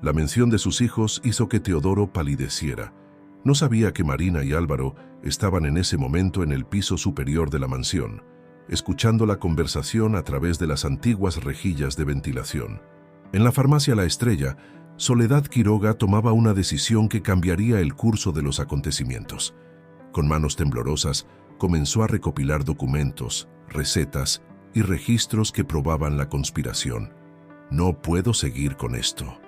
A: La mención de sus hijos hizo que Teodoro palideciera. No sabía que Marina y Álvaro estaban en ese momento en el piso superior de la mansión, escuchando la conversación a través de las antiguas rejillas de ventilación. En la farmacia La Estrella, Soledad Quiroga tomaba una decisión que cambiaría el curso de los acontecimientos. Con manos temblorosas, comenzó a recopilar documentos, recetas y registros que probaban la conspiración. «No puedo seguir con esto»,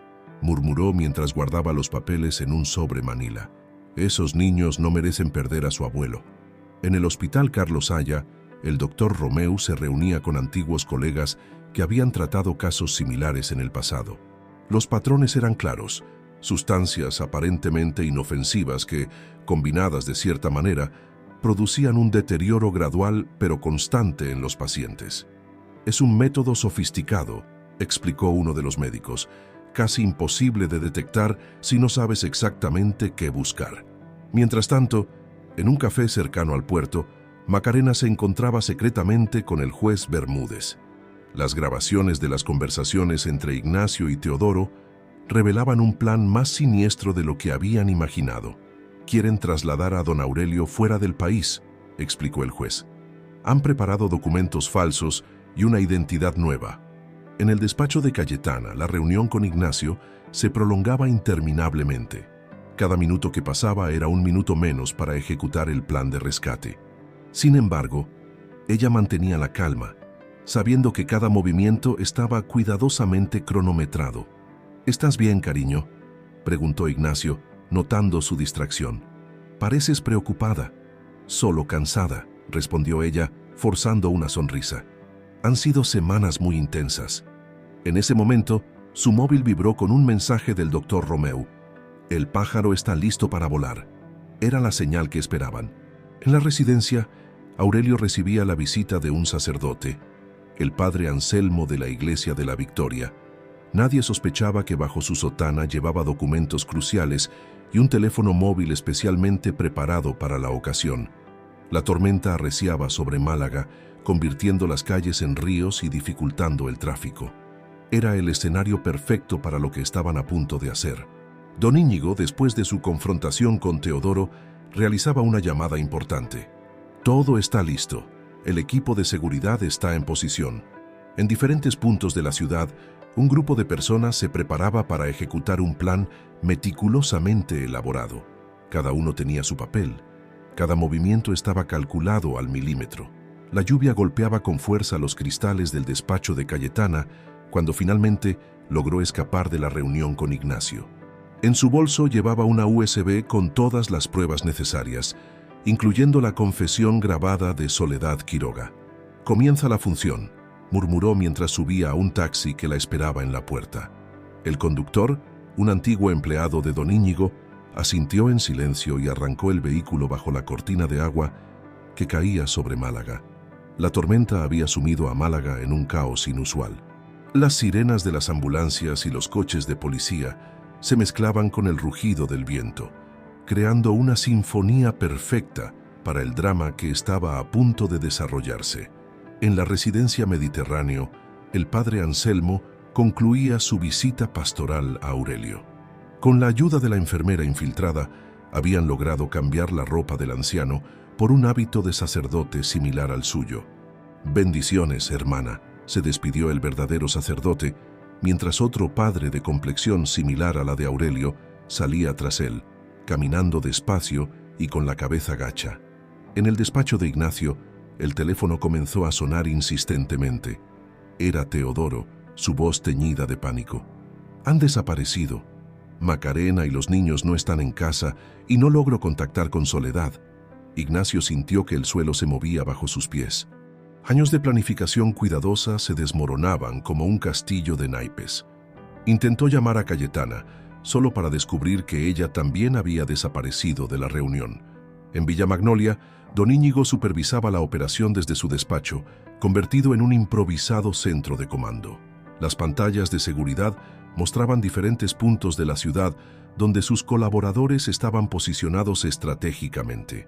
A: murmuró mientras guardaba los papeles en un sobre manila. «Esos niños no merecen perder a su abuelo». En el hospital Carlos Haya, el doctor Romeu se reunía con antiguos colegas que habían tratado casos similares en el pasado. Los patrones eran claros, sustancias aparentemente inofensivas que, combinadas de cierta manera, producían un deterioro gradual pero constante en los pacientes. «Es un método sofisticado», explicó uno de los médicos, «casi imposible de detectar si no sabes exactamente qué buscar». Mientras tanto, en un café cercano al puerto, Macarena se encontraba secretamente con el juez Bermúdez. Las grabaciones de las conversaciones entre Ignacio y Teodoro revelaban un plan más siniestro de lo que habían imaginado. Quieren trasladar a don Aurelio fuera del país, explicó el juez. Han preparado documentos falsos y una identidad nueva. En el despacho de Cayetana, la reunión con Ignacio se prolongaba interminablemente. Cada minuto que pasaba era un minuto menos para ejecutar el plan de rescate. Sin embargo, ella mantenía la calma, sabiendo que cada movimiento estaba cuidadosamente cronometrado. ¿Estás bien, cariño?, preguntó Ignacio, notando su distracción. Pareces preocupada. Solo cansada, respondió ella, forzando una sonrisa. Han sido semanas muy intensas. En ese momento, su móvil vibró con un mensaje del doctor Romeu. El pájaro está listo para volar. Era la señal que esperaban. En la residencia, Aurelio recibía la visita de un sacerdote, el padre Anselmo de la Iglesia de la Victoria. Nadie sospechaba que bajo su sotana llevaba documentos cruciales y un teléfono móvil especialmente preparado para la ocasión. La tormenta arreciaba sobre Málaga, convirtiendo las calles en ríos y dificultando el tráfico. Era el escenario perfecto para lo que estaban a punto de hacer. Don Íñigo, después de su confrontación con Teodoro, realizaba una llamada importante. Todo está listo. El equipo de seguridad está en posición. En diferentes puntos de la ciudad, un grupo de personas se preparaba para ejecutar un plan meticulosamente elaborado. Cada uno tenía su papel. Cada movimiento estaba calculado al milímetro. La lluvia golpeaba con fuerza los cristales del despacho de Cayetana cuando finalmente logró escapar de la reunión con Ignacio. En su bolso llevaba una USB con todas las pruebas necesarias, incluyendo la confesión grabada de Soledad Quiroga. «Comienza la función», murmuró mientras subía a un taxi que la esperaba en la puerta. El conductor, un antiguo empleado de don Íñigo, asintió en silencio y arrancó el vehículo bajo la cortina de agua que caía sobre Málaga. La tormenta había sumido a Málaga en un caos inusual. Las sirenas de las ambulancias y los coches de policía se mezclaban con el rugido del viento, creando una sinfonía perfecta para el drama que estaba a punto de desarrollarse. En la residencia Mediterráneo, el padre Anselmo concluía su visita pastoral a Aurelio. Con la ayuda de la enfermera infiltrada, habían logrado cambiar la ropa del anciano por un hábito de sacerdote similar al suyo. «Bendiciones, hermana», se despidió el verdadero sacerdote, mientras otro padre de complexión similar a la de Aurelio salía tras él, caminando despacio y con la cabeza gacha. En el despacho de Ignacio, el teléfono comenzó a sonar insistentemente. Era Teodoro, su voz teñida de pánico. «Han desaparecido. Macarena y los niños no están en casa y no logro contactar con Soledad». Ignacio sintió que el suelo se movía bajo sus pies. Años de planificación cuidadosa se desmoronaban como un castillo de naipes. Intentó llamar a Cayetana, solo para descubrir que ella también había desaparecido de la reunión. En Villa Magnolia, don Íñigo supervisaba la operación desde su despacho, convertido en un improvisado centro de comando. Las pantallas de seguridad mostraban diferentes puntos de la ciudad donde sus colaboradores estaban posicionados estratégicamente.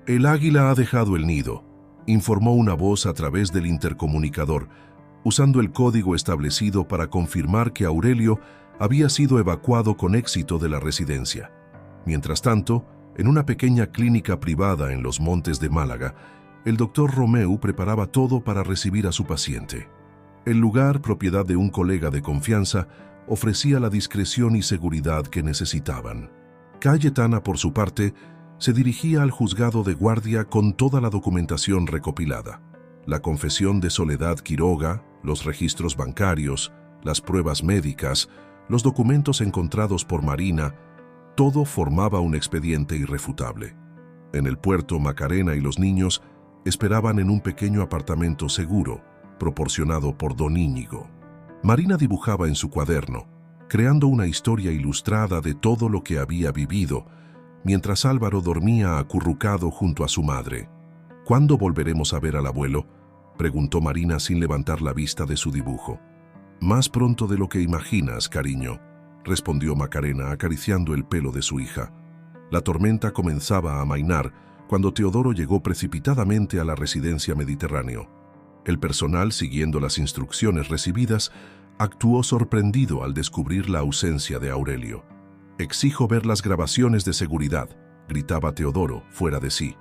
A: «El águila ha dejado el nido», informó una voz a través del intercomunicador, usando el código establecido para confirmar que Aurelio había sido evacuado con éxito de la residencia. Mientras tanto, en una pequeña clínica privada en los montes de Málaga, el doctor Romeu preparaba todo para recibir a su paciente. El lugar, propiedad de un colega de confianza, ofrecía la discreción y seguridad que necesitaban. Cayetana, por su parte, se dirigía al juzgado de guardia con toda la documentación recopilada. La confesión de Soledad Quiroga, los registros bancarios, las pruebas médicas, los documentos encontrados por Marina, todo formaba un expediente irrefutable. En el puerto, Macarena y los niños esperaban en un pequeño apartamento seguro, proporcionado por don Íñigo. Marina dibujaba en su cuaderno, creando una historia ilustrada de todo lo que había vivido, mientras Álvaro dormía acurrucado junto a su madre. «¿Cuándo volveremos a ver al abuelo?», preguntó Marina sin levantar la vista de su dibujo. «Más pronto de lo que imaginas, cariño», respondió Macarena acariciando el pelo de su hija. La tormenta comenzaba a amainar cuando Teodoro llegó precipitadamente a la residencia Mediterráneo. El personal, siguiendo las instrucciones recibidas, actuó sorprendido al descubrir la ausencia de Aurelio. «Exijo ver las grabaciones de seguridad», gritaba Teodoro, fuera de sí.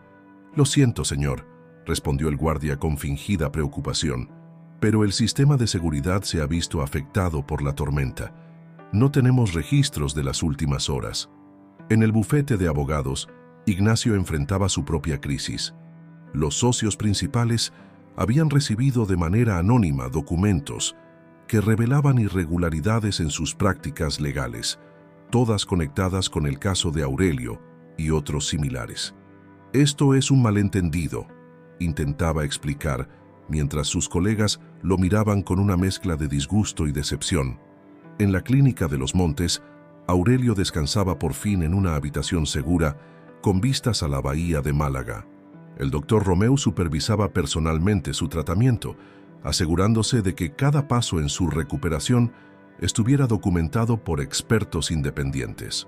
A: «Lo siento, señor», respondió el guardia con fingida preocupación, «pero el sistema de seguridad se ha visto afectado por la tormenta. No tenemos registros de las últimas horas». En el bufete de abogados, Ignacio enfrentaba su propia crisis. Los socios principales habían recibido de manera anónima documentos que revelaban irregularidades en sus prácticas legales, todas conectadas con el caso de Aurelio y otros similares. «Esto es un malentendido», intentaba explicar, mientras sus colegas lo miraban con una mezcla de disgusto y decepción. En la clínica de Los Montes, Aurelio descansaba por fin en una habitación segura, con vistas a la bahía de Málaga. El doctor Romeu supervisaba personalmente su tratamiento, asegurándose de que cada paso en su recuperación estuviera documentado por expertos independientes.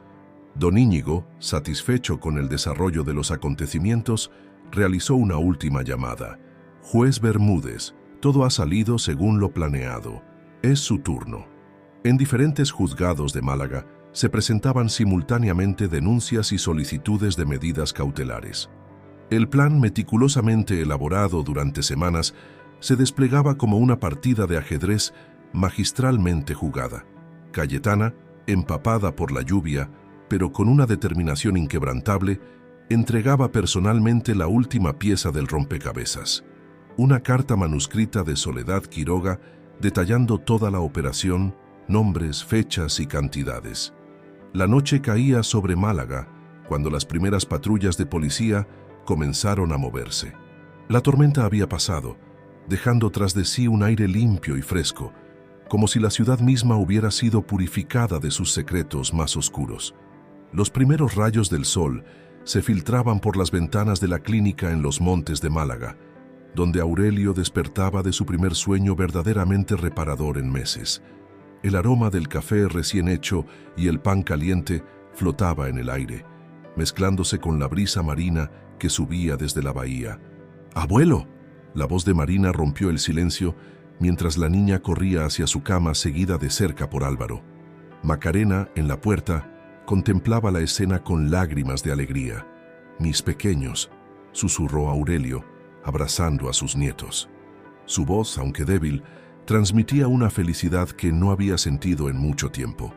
A: Don Íñigo, satisfecho con el desarrollo de los acontecimientos, realizó una última llamada. «Juez Bermúdez, todo ha salido según lo planeado. Es su turno». En diferentes juzgados de Málaga se presentaban simultáneamente denuncias y solicitudes de medidas cautelares. El plan, meticulosamente elaborado durante semanas, se desplegaba como una partida de ajedrez magistralmente jugada. Cayetana, empapada por la lluvia, pero con una determinación inquebrantable, entregaba personalmente la última pieza del rompecabezas. Una carta manuscrita de Soledad Quiroga detallando toda la operación, nombres, fechas y cantidades. La noche caía sobre Málaga cuando las primeras patrullas de policía comenzaron a moverse. La tormenta había pasado, dejando tras de sí un aire limpio y fresco, como si la ciudad misma hubiera sido purificada de sus secretos más oscuros. Los primeros rayos del sol se filtraban por las ventanas de la clínica en Los Montes de Málaga, donde Aurelio despertaba de su primer sueño verdaderamente reparador en meses. El aroma del café recién hecho y el pan caliente flotaba en el aire, mezclándose con la brisa marina que subía desde la bahía. «¡Abuelo!». La voz de Marina rompió el silencio mientras la niña corría hacia su cama seguida de cerca por Álvaro. Macarena, en la puerta, contemplaba la escena con lágrimas de alegría. «Mis pequeños», susurró Aurelio, abrazando a sus nietos. Su voz, aunque débil, transmitía una felicidad que no había sentido en mucho tiempo.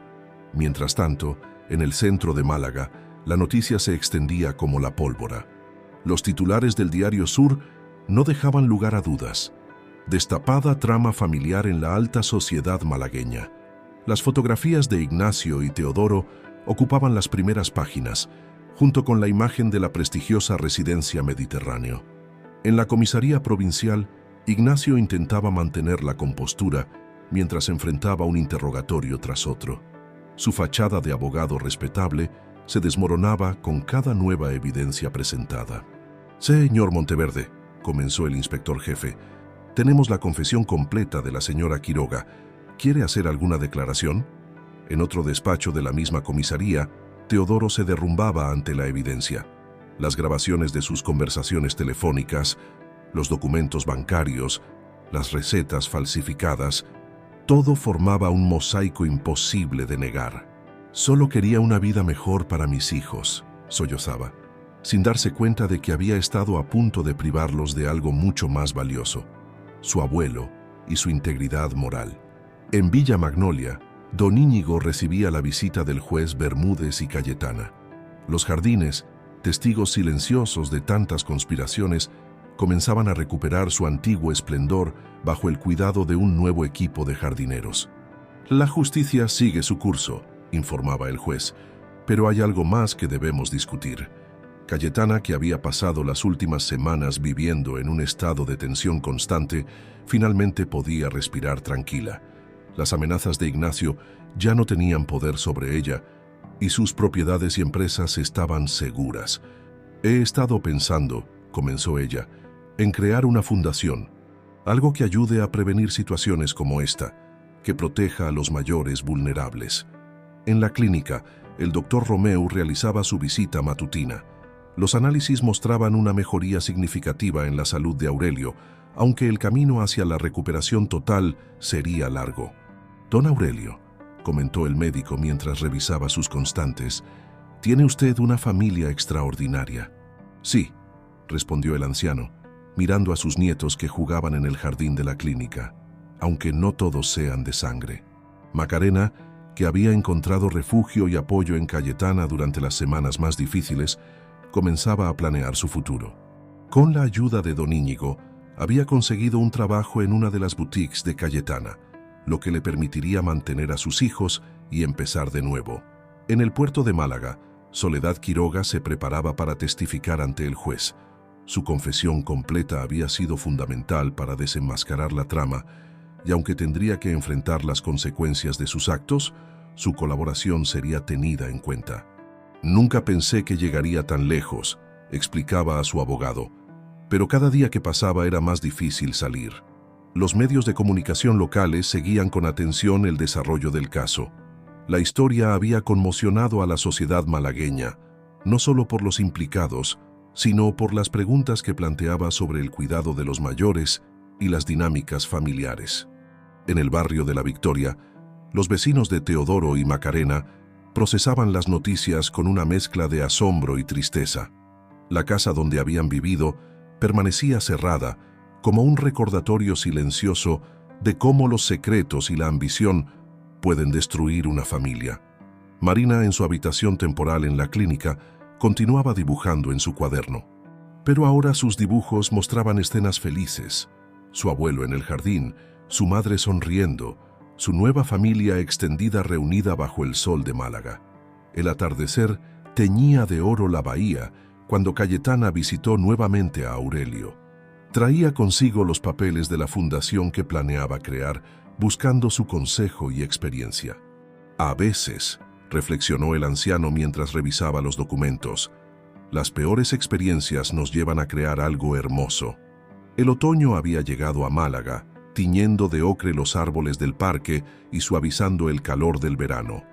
A: Mientras tanto, en el centro de Málaga, la noticia se extendía como la pólvora. Los titulares del diario Sur no dejaban lugar a dudas. Destapada trama familiar en la alta sociedad malagueña. Las fotografías de Ignacio y Teodoro ocupaban las primeras páginas, junto con la imagen de la prestigiosa residencia Mediterráneo. En la comisaría provincial, Ignacio intentaba mantener la compostura mientras enfrentaba un interrogatorio tras otro. Su fachada de abogado respetable se desmoronaba con cada nueva evidencia presentada. «Señor Monteverde», comenzó el inspector jefe, «tenemos la confesión completa de la señora Quiroga. ¿Quiere hacer alguna declaración?». En otro despacho de la misma comisaría, Teodoro se derrumbaba ante la evidencia. Las grabaciones de sus conversaciones telefónicas, los documentos bancarios, las recetas falsificadas, todo formaba un mosaico imposible de negar. «Solo quería una vida mejor para mis hijos», sollozaba, sin darse cuenta de que había estado a punto de privarlos de algo mucho más valioso, su abuelo y su integridad moral. En Villa Magnolia, don Íñigo recibía la visita del juez Bermúdez y Cayetana. Los jardines, testigos silenciosos de tantas conspiraciones, comenzaban a recuperar su antiguo esplendor bajo el cuidado de un nuevo equipo de jardineros. «La justicia sigue su curso», informaba el juez, «pero hay algo más que debemos discutir». Cayetana, que había pasado las últimas semanas viviendo en un estado de tensión constante, finalmente podía respirar tranquila. Las amenazas de Ignacio ya no tenían poder sobre ella y sus propiedades y empresas estaban seguras. «He estado pensando», comenzó ella, «en crear una fundación, algo que ayude a prevenir situaciones como esta, que proteja a los mayores vulnerables. En la clínica, el doctor Romeu realizaba su visita matutina. Los análisis mostraban una mejoría significativa en la salud de Aurelio, aunque el camino hacia la recuperación total sería largo. «Don Aurelio», comentó el médico mientras revisaba sus constantes, «tiene usted una familia extraordinaria». «Sí», respondió el anciano, mirando a sus nietos que jugaban en el jardín de la clínica, «aunque no todos sean de sangre». Macarena, que había encontrado refugio y apoyo en Cayetana durante las semanas más difíciles, comenzaba a planear su futuro. Con la ayuda de don Íñigo, había conseguido un trabajo en una de las boutiques de Cayetana, lo que le permitiría mantener a sus hijos y empezar de nuevo. En el puerto de Málaga, Soledad Quiroga se preparaba para testificar ante el juez. Su confesión completa había sido fundamental para desenmascarar la trama, y aunque tendría que enfrentar las consecuencias de sus actos, su colaboración sería tenida en cuenta. «Nunca pensé que llegaría tan lejos», explicaba a su abogado, «pero cada día que pasaba era más difícil salir». Los medios de comunicación locales seguían con atención el desarrollo del caso. La historia había conmocionado a la sociedad malagueña, no solo por los implicados, sino por las preguntas que planteaba sobre el cuidado de los mayores y las dinámicas familiares. En el barrio de La Victoria, los vecinos de Teodoro y Macarena procesaban las noticias con una mezcla de asombro y tristeza. La casa donde habían vivido permanecía cerrada, como un recordatorio silencioso de cómo los secretos y la ambición pueden destruir una familia. Marina, en su habitación temporal en la clínica, continuaba dibujando en su cuaderno. Pero ahora sus dibujos mostraban escenas felices: su abuelo en el jardín, su madre sonriendo, su nueva familia extendida reunida bajo el sol de Málaga. El atardecer teñía de oro la bahía cuando Cayetana visitó nuevamente a Aurelio. Traía consigo los papeles de la fundación que planeaba crear, buscando su consejo y experiencia. «A veces», reflexionó el anciano mientras revisaba los documentos, «las peores experiencias nos llevan a crear algo hermoso». El otoño había llegado a Málaga, tiñendo de ocre los árboles del parque y suavizando el calor del verano.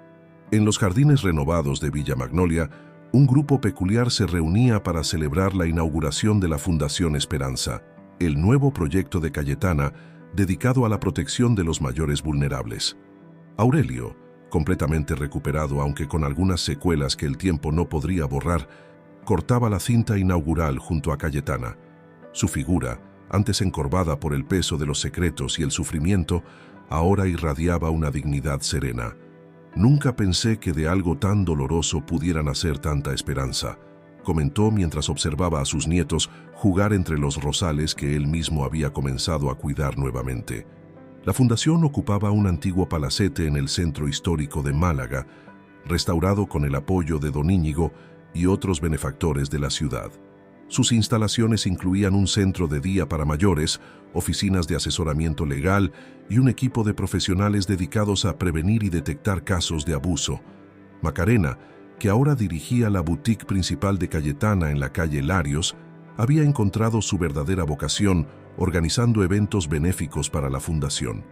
A: En los jardines renovados de Villa Magnolia, un grupo peculiar se reunía para celebrar la inauguración de la Fundación Esperanza, el nuevo proyecto de Cayetana dedicado a la protección de los mayores vulnerables. Aurelio, completamente recuperado aunque con algunas secuelas que el tiempo no podría borrar, cortaba la cinta inaugural junto a Cayetana. Su figura, antes encorvada por el peso de los secretos y el sufrimiento, ahora irradiaba una dignidad serena. «Nunca pensé que de algo tan doloroso pudiera nacer tanta esperanza», comentó mientras observaba a sus nietos jugar entre los rosales que él mismo había comenzado a cuidar nuevamente. La fundación ocupaba un antiguo palacete en el centro histórico de Málaga, restaurado con el apoyo de don Íñigo y otros benefactores de la ciudad. Sus instalaciones incluían un centro de día para mayores, oficinas de asesoramiento legal y un equipo de profesionales dedicados a prevenir y detectar casos de abuso. Macarena, que ahora dirigía la boutique principal de Cayetana en la calle Larios, había encontrado su verdadera vocación organizando eventos benéficos para la fundación.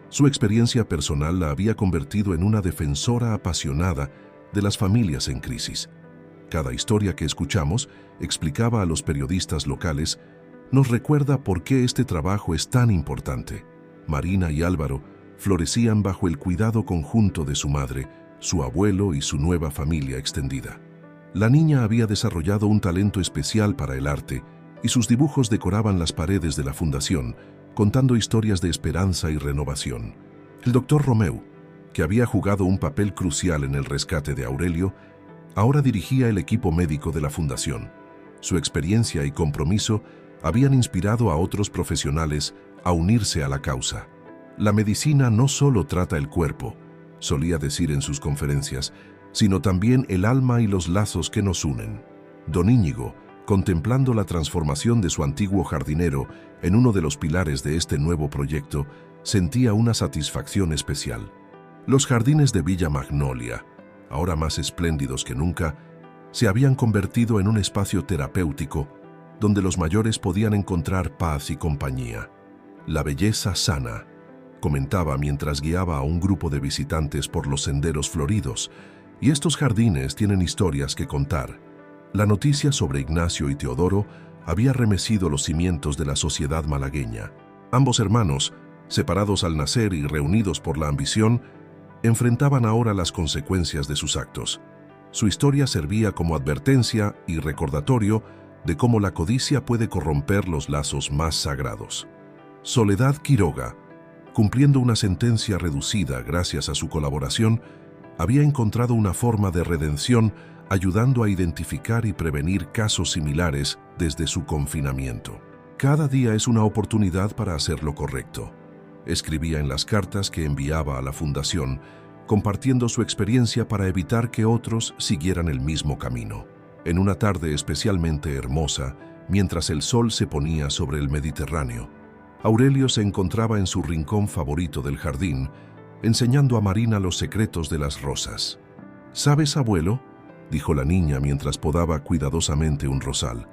A: Su experiencia personal la había convertido en una defensora apasionada de las familias en crisis. Cada historia que escuchamos, explicaba a los periodistas locales, nos recuerda por qué este trabajo es tan importante. Marina y Álvaro florecían bajo el cuidado conjunto de su madre, su abuelo y su nueva familia extendida. La niña había desarrollado un talento especial para el arte y sus dibujos decoraban las paredes de la fundación, contando historias de esperanza y renovación. El doctor Romeu, que había jugado un papel crucial en el rescate de Aurelio, ahora dirigía el equipo médico de la fundación. Su experiencia y compromiso habían inspirado a otros profesionales a unirse a la causa. «La medicina no solo trata el cuerpo», solía decir en sus conferencias, «sino también el alma y los lazos que nos unen». Don Íñigo, contemplando la transformación de su antiguo jardinero en uno de los pilares de este nuevo proyecto, sentía una satisfacción especial. Los jardines de Villa Magnolia, ahora más espléndidos que nunca, se habían convertido en un espacio terapéutico donde los mayores podían encontrar paz y compañía. «La belleza sana», comentaba mientras guiaba a un grupo de visitantes por los senderos floridos, Y estos jardines tienen historias que contar. La noticia sobre Ignacio y Teodoro había remecido los cimientos de la sociedad malagueña. Ambos hermanos, separados al nacer y reunidos por la ambición, enfrentaban ahora las consecuencias de sus actos. Su historia servía como advertencia y recordatorio de cómo la codicia puede corromper los lazos más sagrados. Soledad Quiroga, cumpliendo una sentencia reducida gracias a su colaboración, había encontrado una forma de redención ayudando a identificar y prevenir casos similares desde su confinamiento. Cada día es una oportunidad para hacer lo correcto. Escribía en las cartas que enviaba a la fundación, compartiendo su experiencia para evitar que otros siguieran el mismo camino. En una tarde especialmente hermosa, mientras el sol se ponía sobre el Mediterráneo, Aurelio se encontraba en su rincón favorito del jardín, enseñando a Marina los secretos de las rosas. «¿Sabes, abuelo?», dijo la niña mientras podaba cuidadosamente un rosal.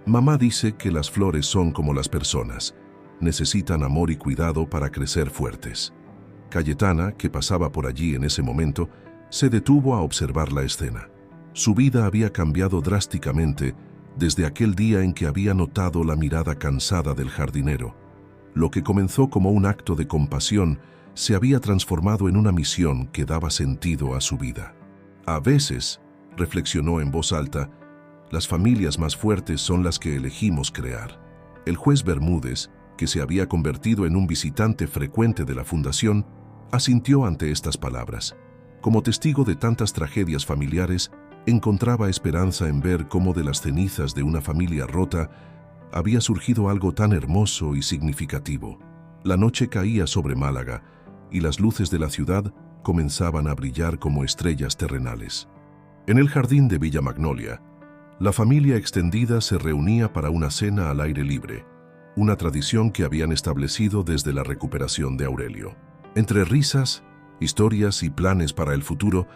A: «Mamá dice que las flores son como las personas. Necesitan amor y cuidado para crecer fuertes». Cayetana, que pasaba por allí en ese momento, se detuvo a observar la escena. Su vida había cambiado drásticamente desde aquel día en que había notado la mirada cansada del jardinero. Lo que comenzó como un acto de compasión se había transformado en una misión que daba sentido a su vida. A veces, reflexionó en voz alta, las familias más fuertes son las que elegimos crear. El juez Bermúdez, que se había convertido en un visitante frecuente de la fundación, asintió ante estas palabras. Como testigo de tantas tragedias familiares, encontraba esperanza en ver cómo de las cenizas de una familia rota había surgido algo tan hermoso y significativo. La noche caía sobre Málaga y las luces de la ciudad comenzaban a brillar como estrellas terrenales. En el jardín de Villa Magnolia, la familia extendida se reunía para una cena al aire libre, una tradición que habían establecido desde la recuperación de Aurelio. Entre risas, historias y planes para el futuro,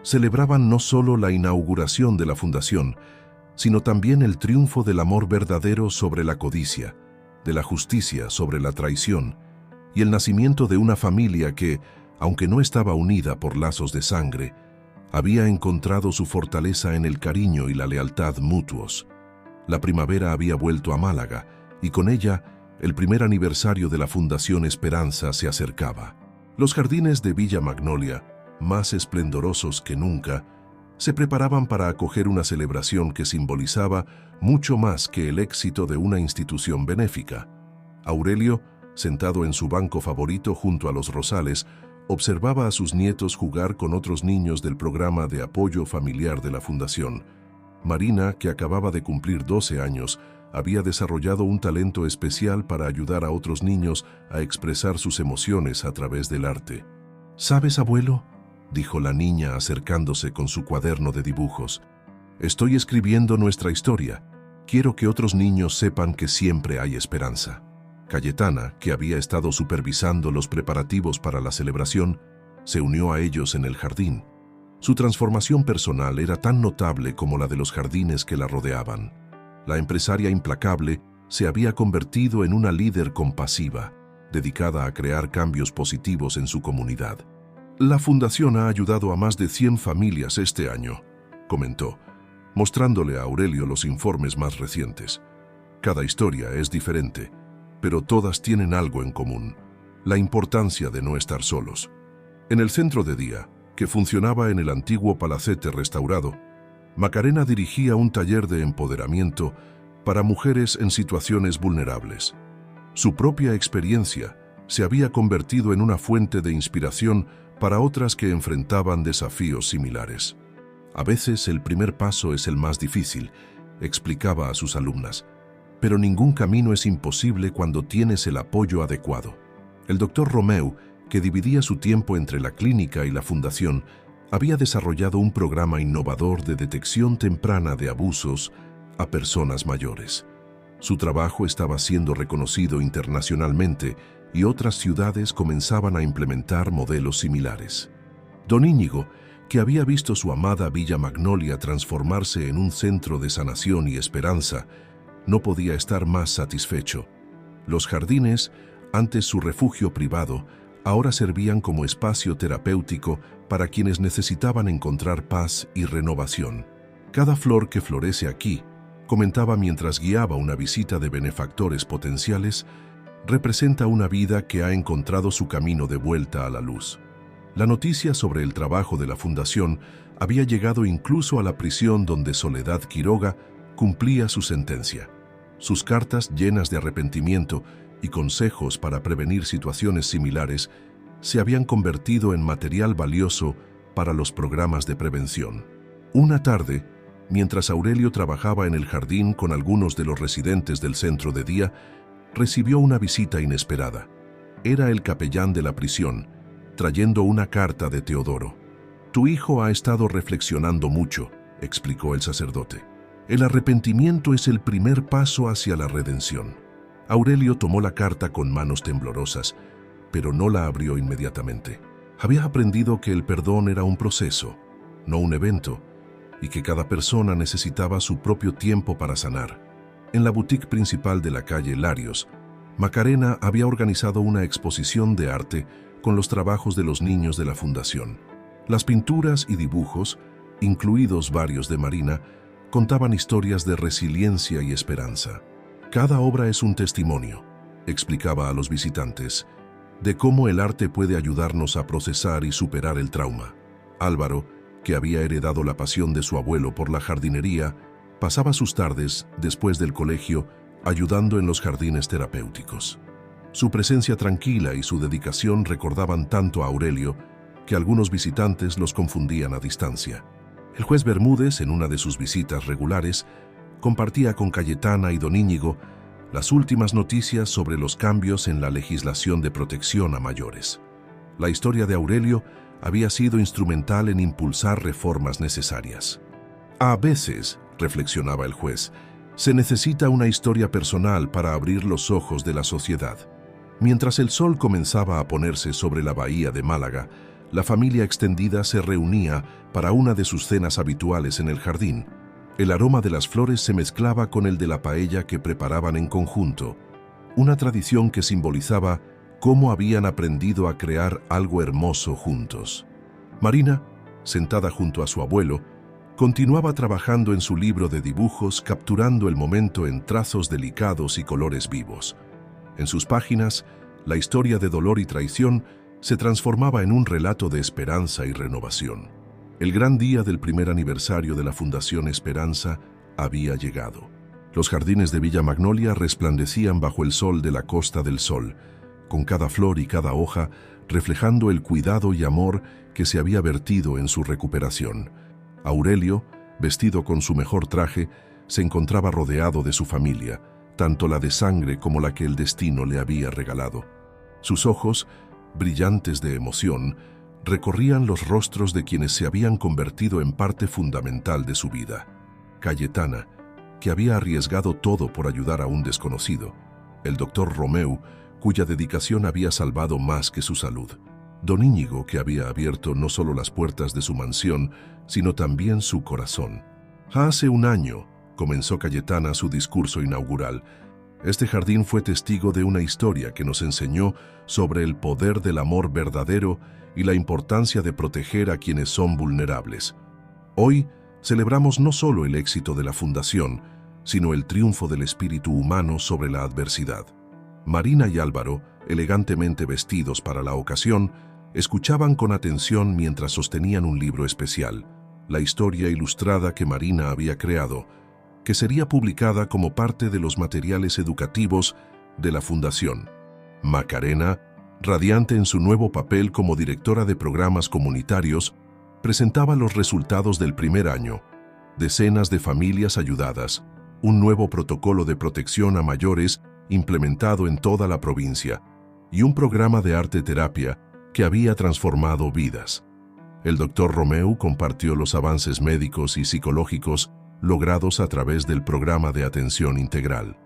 A: celebraban no solo la inauguración de la fundación, sino también el triunfo del amor verdadero sobre la codicia, de la justicia sobre la traición, y el nacimiento de una familia que, aunque no estaba unida por lazos de sangre, había encontrado su fortaleza en el cariño y la lealtad mutuos. La primavera había vuelto a Málaga, y con ella, el primer aniversario de la Fundación Esperanza se acercaba. Los jardines de Villa Magnolia, más esplendorosos que nunca, se preparaban para acoger una celebración que simbolizaba mucho más que el éxito de una institución benéfica. Aurelio, sentado en su banco favorito junto a los rosales, observaba a sus nietos jugar con otros niños del programa de apoyo familiar de la Fundación. Marina, que acababa de cumplir 12 años, había desarrollado un talento especial para ayudar a otros niños a expresar sus emociones a través del arte. «¿Sabes, abuelo?», dijo la niña acercándose con su cuaderno de dibujos. «Estoy escribiendo nuestra historia. Quiero que otros niños sepan que siempre hay esperanza». Cayetana, que había estado supervisando los preparativos para la celebración, se unió a ellos en el jardín. Su transformación personal era tan notable como la de los jardines que la rodeaban. La empresaria implacable se había convertido en una líder compasiva, dedicada a crear cambios positivos en su comunidad. «La fundación ha ayudado a más de 100 familias este año», comentó, mostrándole a Aurelio los informes más recientes. «Cada historia es diferente, pero todas tienen algo en común: la importancia de no estar solos». En el centro de día, que funcionaba en el antiguo palacete restaurado, Macarena dirigía un taller de empoderamiento para mujeres en situaciones vulnerables. Su propia experiencia se había convertido en una fuente de inspiración para otras que enfrentaban desafíos similares. «A veces el primer paso es el más difícil», explicaba a sus alumnas, «pero ningún camino es imposible cuando tienes el apoyo adecuado». El doctor Romeu, que dividía su tiempo entre la clínica y la fundación, había desarrollado un programa innovador de detección temprana de abusos a personas mayores. Su trabajo estaba siendo reconocido internacionalmente y otras ciudades comenzaban a implementar modelos similares. Don Íñigo, que había visto su amada Villa Magnolia transformarse en un centro de sanación y esperanza, no podía estar más satisfecho. Los jardines, antes su refugio privado, ahora servían como espacio terapéutico para quienes necesitaban encontrar paz y renovación. Cada flor que florece aquí, comentaba mientras guiaba una visita de benefactores potenciales, representa una vida que ha encontrado su camino de vuelta a la luz. La noticia sobre el trabajo de la fundación había llegado incluso a la prisión donde Soledad Quiroga cumplía su sentencia. Sus cartas, llenas de arrepentimiento y consejos para prevenir situaciones similares, se habían convertido en material valioso para los programas de prevención. Una tarde, mientras Aurelio trabajaba en el jardín con algunos de los residentes del centro de día, recibió una visita inesperada. Era el capellán de la prisión, trayendo una carta de Teodoro. «Tu hijo ha estado reflexionando mucho», explicó el sacerdote. «El arrepentimiento es el primer paso hacia la redención». Aurelio tomó la carta con manos temblorosas, pero no la abrió inmediatamente. Había aprendido que el perdón era un proceso, no un evento, y que cada persona necesitaba su propio tiempo para sanar. En la boutique principal de la calle Larios, Macarena había organizado una exposición de arte con los trabajos de los niños de la fundación. Las pinturas y dibujos, incluidos varios de Marina, contaban historias de resiliencia y esperanza. «Cada obra es un testimonio», explicaba a los visitantes, «de cómo el arte puede ayudarnos a procesar y superar el trauma». Álvaro, que había heredado la pasión de su abuelo por la jardinería, pasaba sus tardes, después del colegio, ayudando en los jardines terapéuticos. Su presencia tranquila y su dedicación recordaban tanto a Aurelio que algunos visitantes los confundían a distancia. El juez Bermúdez, en una de sus visitas regulares, compartía con Cayetana y don Íñigo las últimas noticias sobre los cambios en la legislación de protección a mayores. La historia de Aurelio había sido instrumental en impulsar reformas necesarias. «A veces», reflexionaba el juez, «se necesita una historia personal para abrir los ojos de la sociedad». Mientras el sol comenzaba a ponerse sobre la bahía de Málaga, la familia extendida se reunía para una de sus cenas habituales en el jardín. El aroma de las flores se mezclaba con el de la paella que preparaban en conjunto, una tradición que simbolizaba cómo habían aprendido a crear algo hermoso juntos. Marina, sentada junto a su abuelo, continuaba trabajando en su libro de dibujos, capturando el momento en trazos delicados y colores vivos. En sus páginas, la historia de dolor y traición se transformaba en un relato de esperanza y renovación. El gran día del primer aniversario de la Fundación Esperanza había llegado. Los jardines de Villa Magnolia resplandecían bajo el sol de la Costa del Sol, con cada flor y cada hoja reflejando el cuidado y amor que se había vertido en su recuperación. Aurelio, vestido con su mejor traje, se encontraba rodeado de su familia, tanto la de sangre como la que el destino le había regalado. Sus ojos, brillantes de emoción, recorrían los rostros de quienes se habían convertido en parte fundamental de su vida. Cayetana, que había arriesgado todo por ayudar a un desconocido. El doctor Romeu, cuya dedicación había salvado más que su salud. Don Íñigo, que había abierto no solo las puertas de su mansión, sino también su corazón. Hace un año, comenzó Cayetana su discurso inaugural, este jardín fue testigo de una historia que nos enseñó sobre el poder del amor verdadero y la importancia de proteger a quienes son vulnerables. Hoy celebramos no solo el éxito de la Fundación, sino el triunfo del espíritu humano sobre la adversidad. Marina y Álvaro, elegantemente vestidos para la ocasión, escuchaban con atención mientras sostenían un libro especial, la historia ilustrada que Marina había creado, que sería publicada como parte de los materiales educativos de la Fundación. Macarena, radiante en su nuevo papel como directora de programas comunitarios, presentaba los resultados del primer año, decenas de familias ayudadas, un nuevo protocolo de protección a mayores implementado en toda la provincia y un programa de arte-terapia que había transformado vidas. El doctor Romeu compartió los avances médicos y psicológicos logrados a través del programa de atención integral.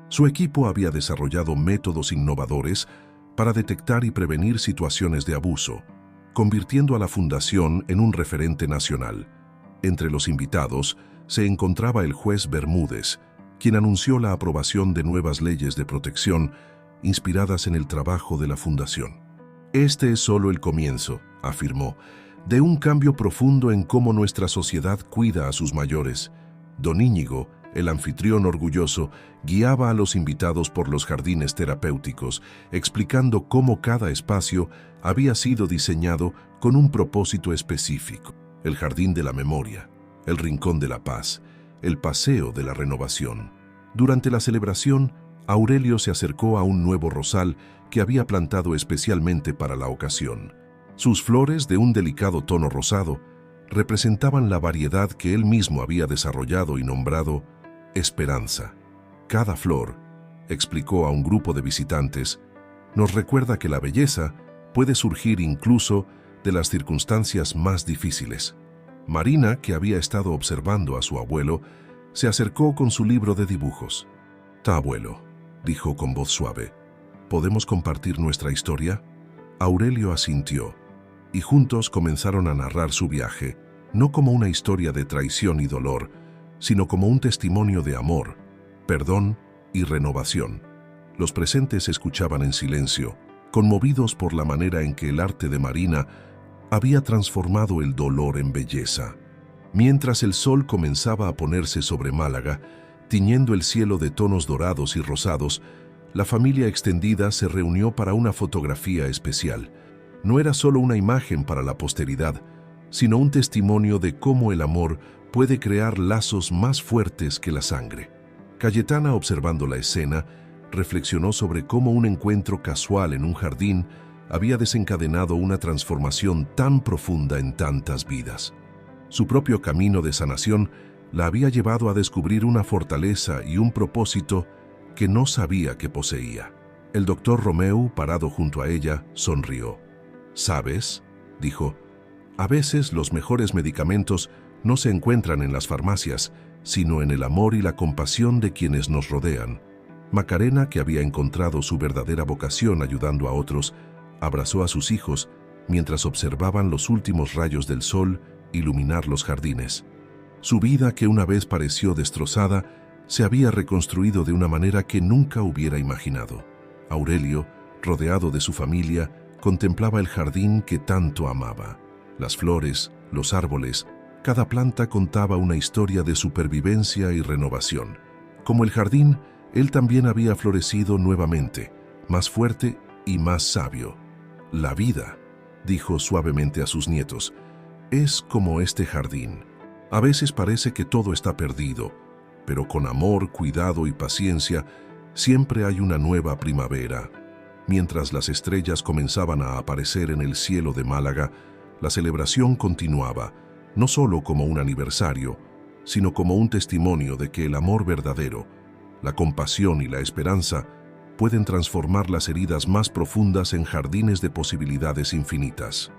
A: Su equipo había desarrollado métodos innovadores para detectar y prevenir situaciones de abuso, convirtiendo a la Fundación en un referente nacional. Entre los invitados se encontraba el juez Bermúdez, quien anunció la aprobación de nuevas leyes de protección inspiradas en el trabajo de la Fundación. Este es solo el comienzo, afirmó, de un cambio profundo en cómo nuestra sociedad cuida a sus mayores. Don Íñigo, el anfitrión orgulloso, guiaba a los invitados por los jardines terapéuticos, explicando cómo cada espacio había sido diseñado con un propósito específico. El jardín de la memoria, el rincón de la paz, el paseo de la renovación. Durante la celebración, Aurelio se acercó a un nuevo rosal que había plantado especialmente para la ocasión. Sus flores, de un delicado tono rosado, representaban la variedad que él mismo había desarrollado y nombrado Esperanza. Cada flor, explicó a un grupo de visitantes, nos recuerda que la belleza puede surgir incluso de las circunstancias más difíciles. Marina, que había estado observando a su abuelo, se acercó con su libro de dibujos. «Abuelo», dijo con voz suave, «¿podemos compartir nuestra historia?» Aurelio asintió, y juntos comenzaron a narrar su viaje, no como una historia de traición y dolor, sino como un testimonio de amor, perdón y renovación. Los presentes escuchaban en silencio, conmovidos por la manera en que el arte de Marina había transformado el dolor en belleza. Mientras el sol comenzaba a ponerse sobre Málaga, tiñendo el cielo de tonos dorados y rosados, la familia extendida se reunió para una fotografía especial. No era solo una imagen para la posteridad, sino un testimonio de cómo el amor puede crear lazos más fuertes que la sangre. Cayetana, observando la escena, reflexionó sobre cómo un encuentro casual en un jardín había desencadenado una transformación tan profunda en tantas vidas. Su propio camino de sanación la había llevado a descubrir una fortaleza y un propósito que no sabía que poseía. El doctor Romeu, parado junto a ella, sonrió. «¿Sabes?», dijo, «a veces los mejores medicamentos no se encuentran en las farmacias, sino en el amor y la compasión de quienes nos rodean». Macarena, que había encontrado su verdadera vocación ayudando a otros, abrazó a sus hijos mientras observaban los últimos rayos del sol iluminar los jardines. Su vida, que una vez pareció destrozada, se había reconstruido de una manera que nunca hubiera imaginado. Aurelio, rodeado de su familia, contemplaba el jardín que tanto amaba. Las flores, los árboles, cada planta contaba una historia de supervivencia y renovación. Como el jardín, él también había florecido nuevamente, más fuerte y más sabio. «La vida», dijo suavemente a sus nietos, «es como este jardín. A veces parece que todo está perdido, pero con amor, cuidado y paciencia, siempre hay una nueva primavera». Mientras las estrellas comenzaban a aparecer en el cielo de Málaga, la celebración continuaba, no solo como un aniversario, sino como un testimonio de que el amor verdadero, la compasión y la esperanza pueden transformar las heridas más profundas en jardines de posibilidades infinitas.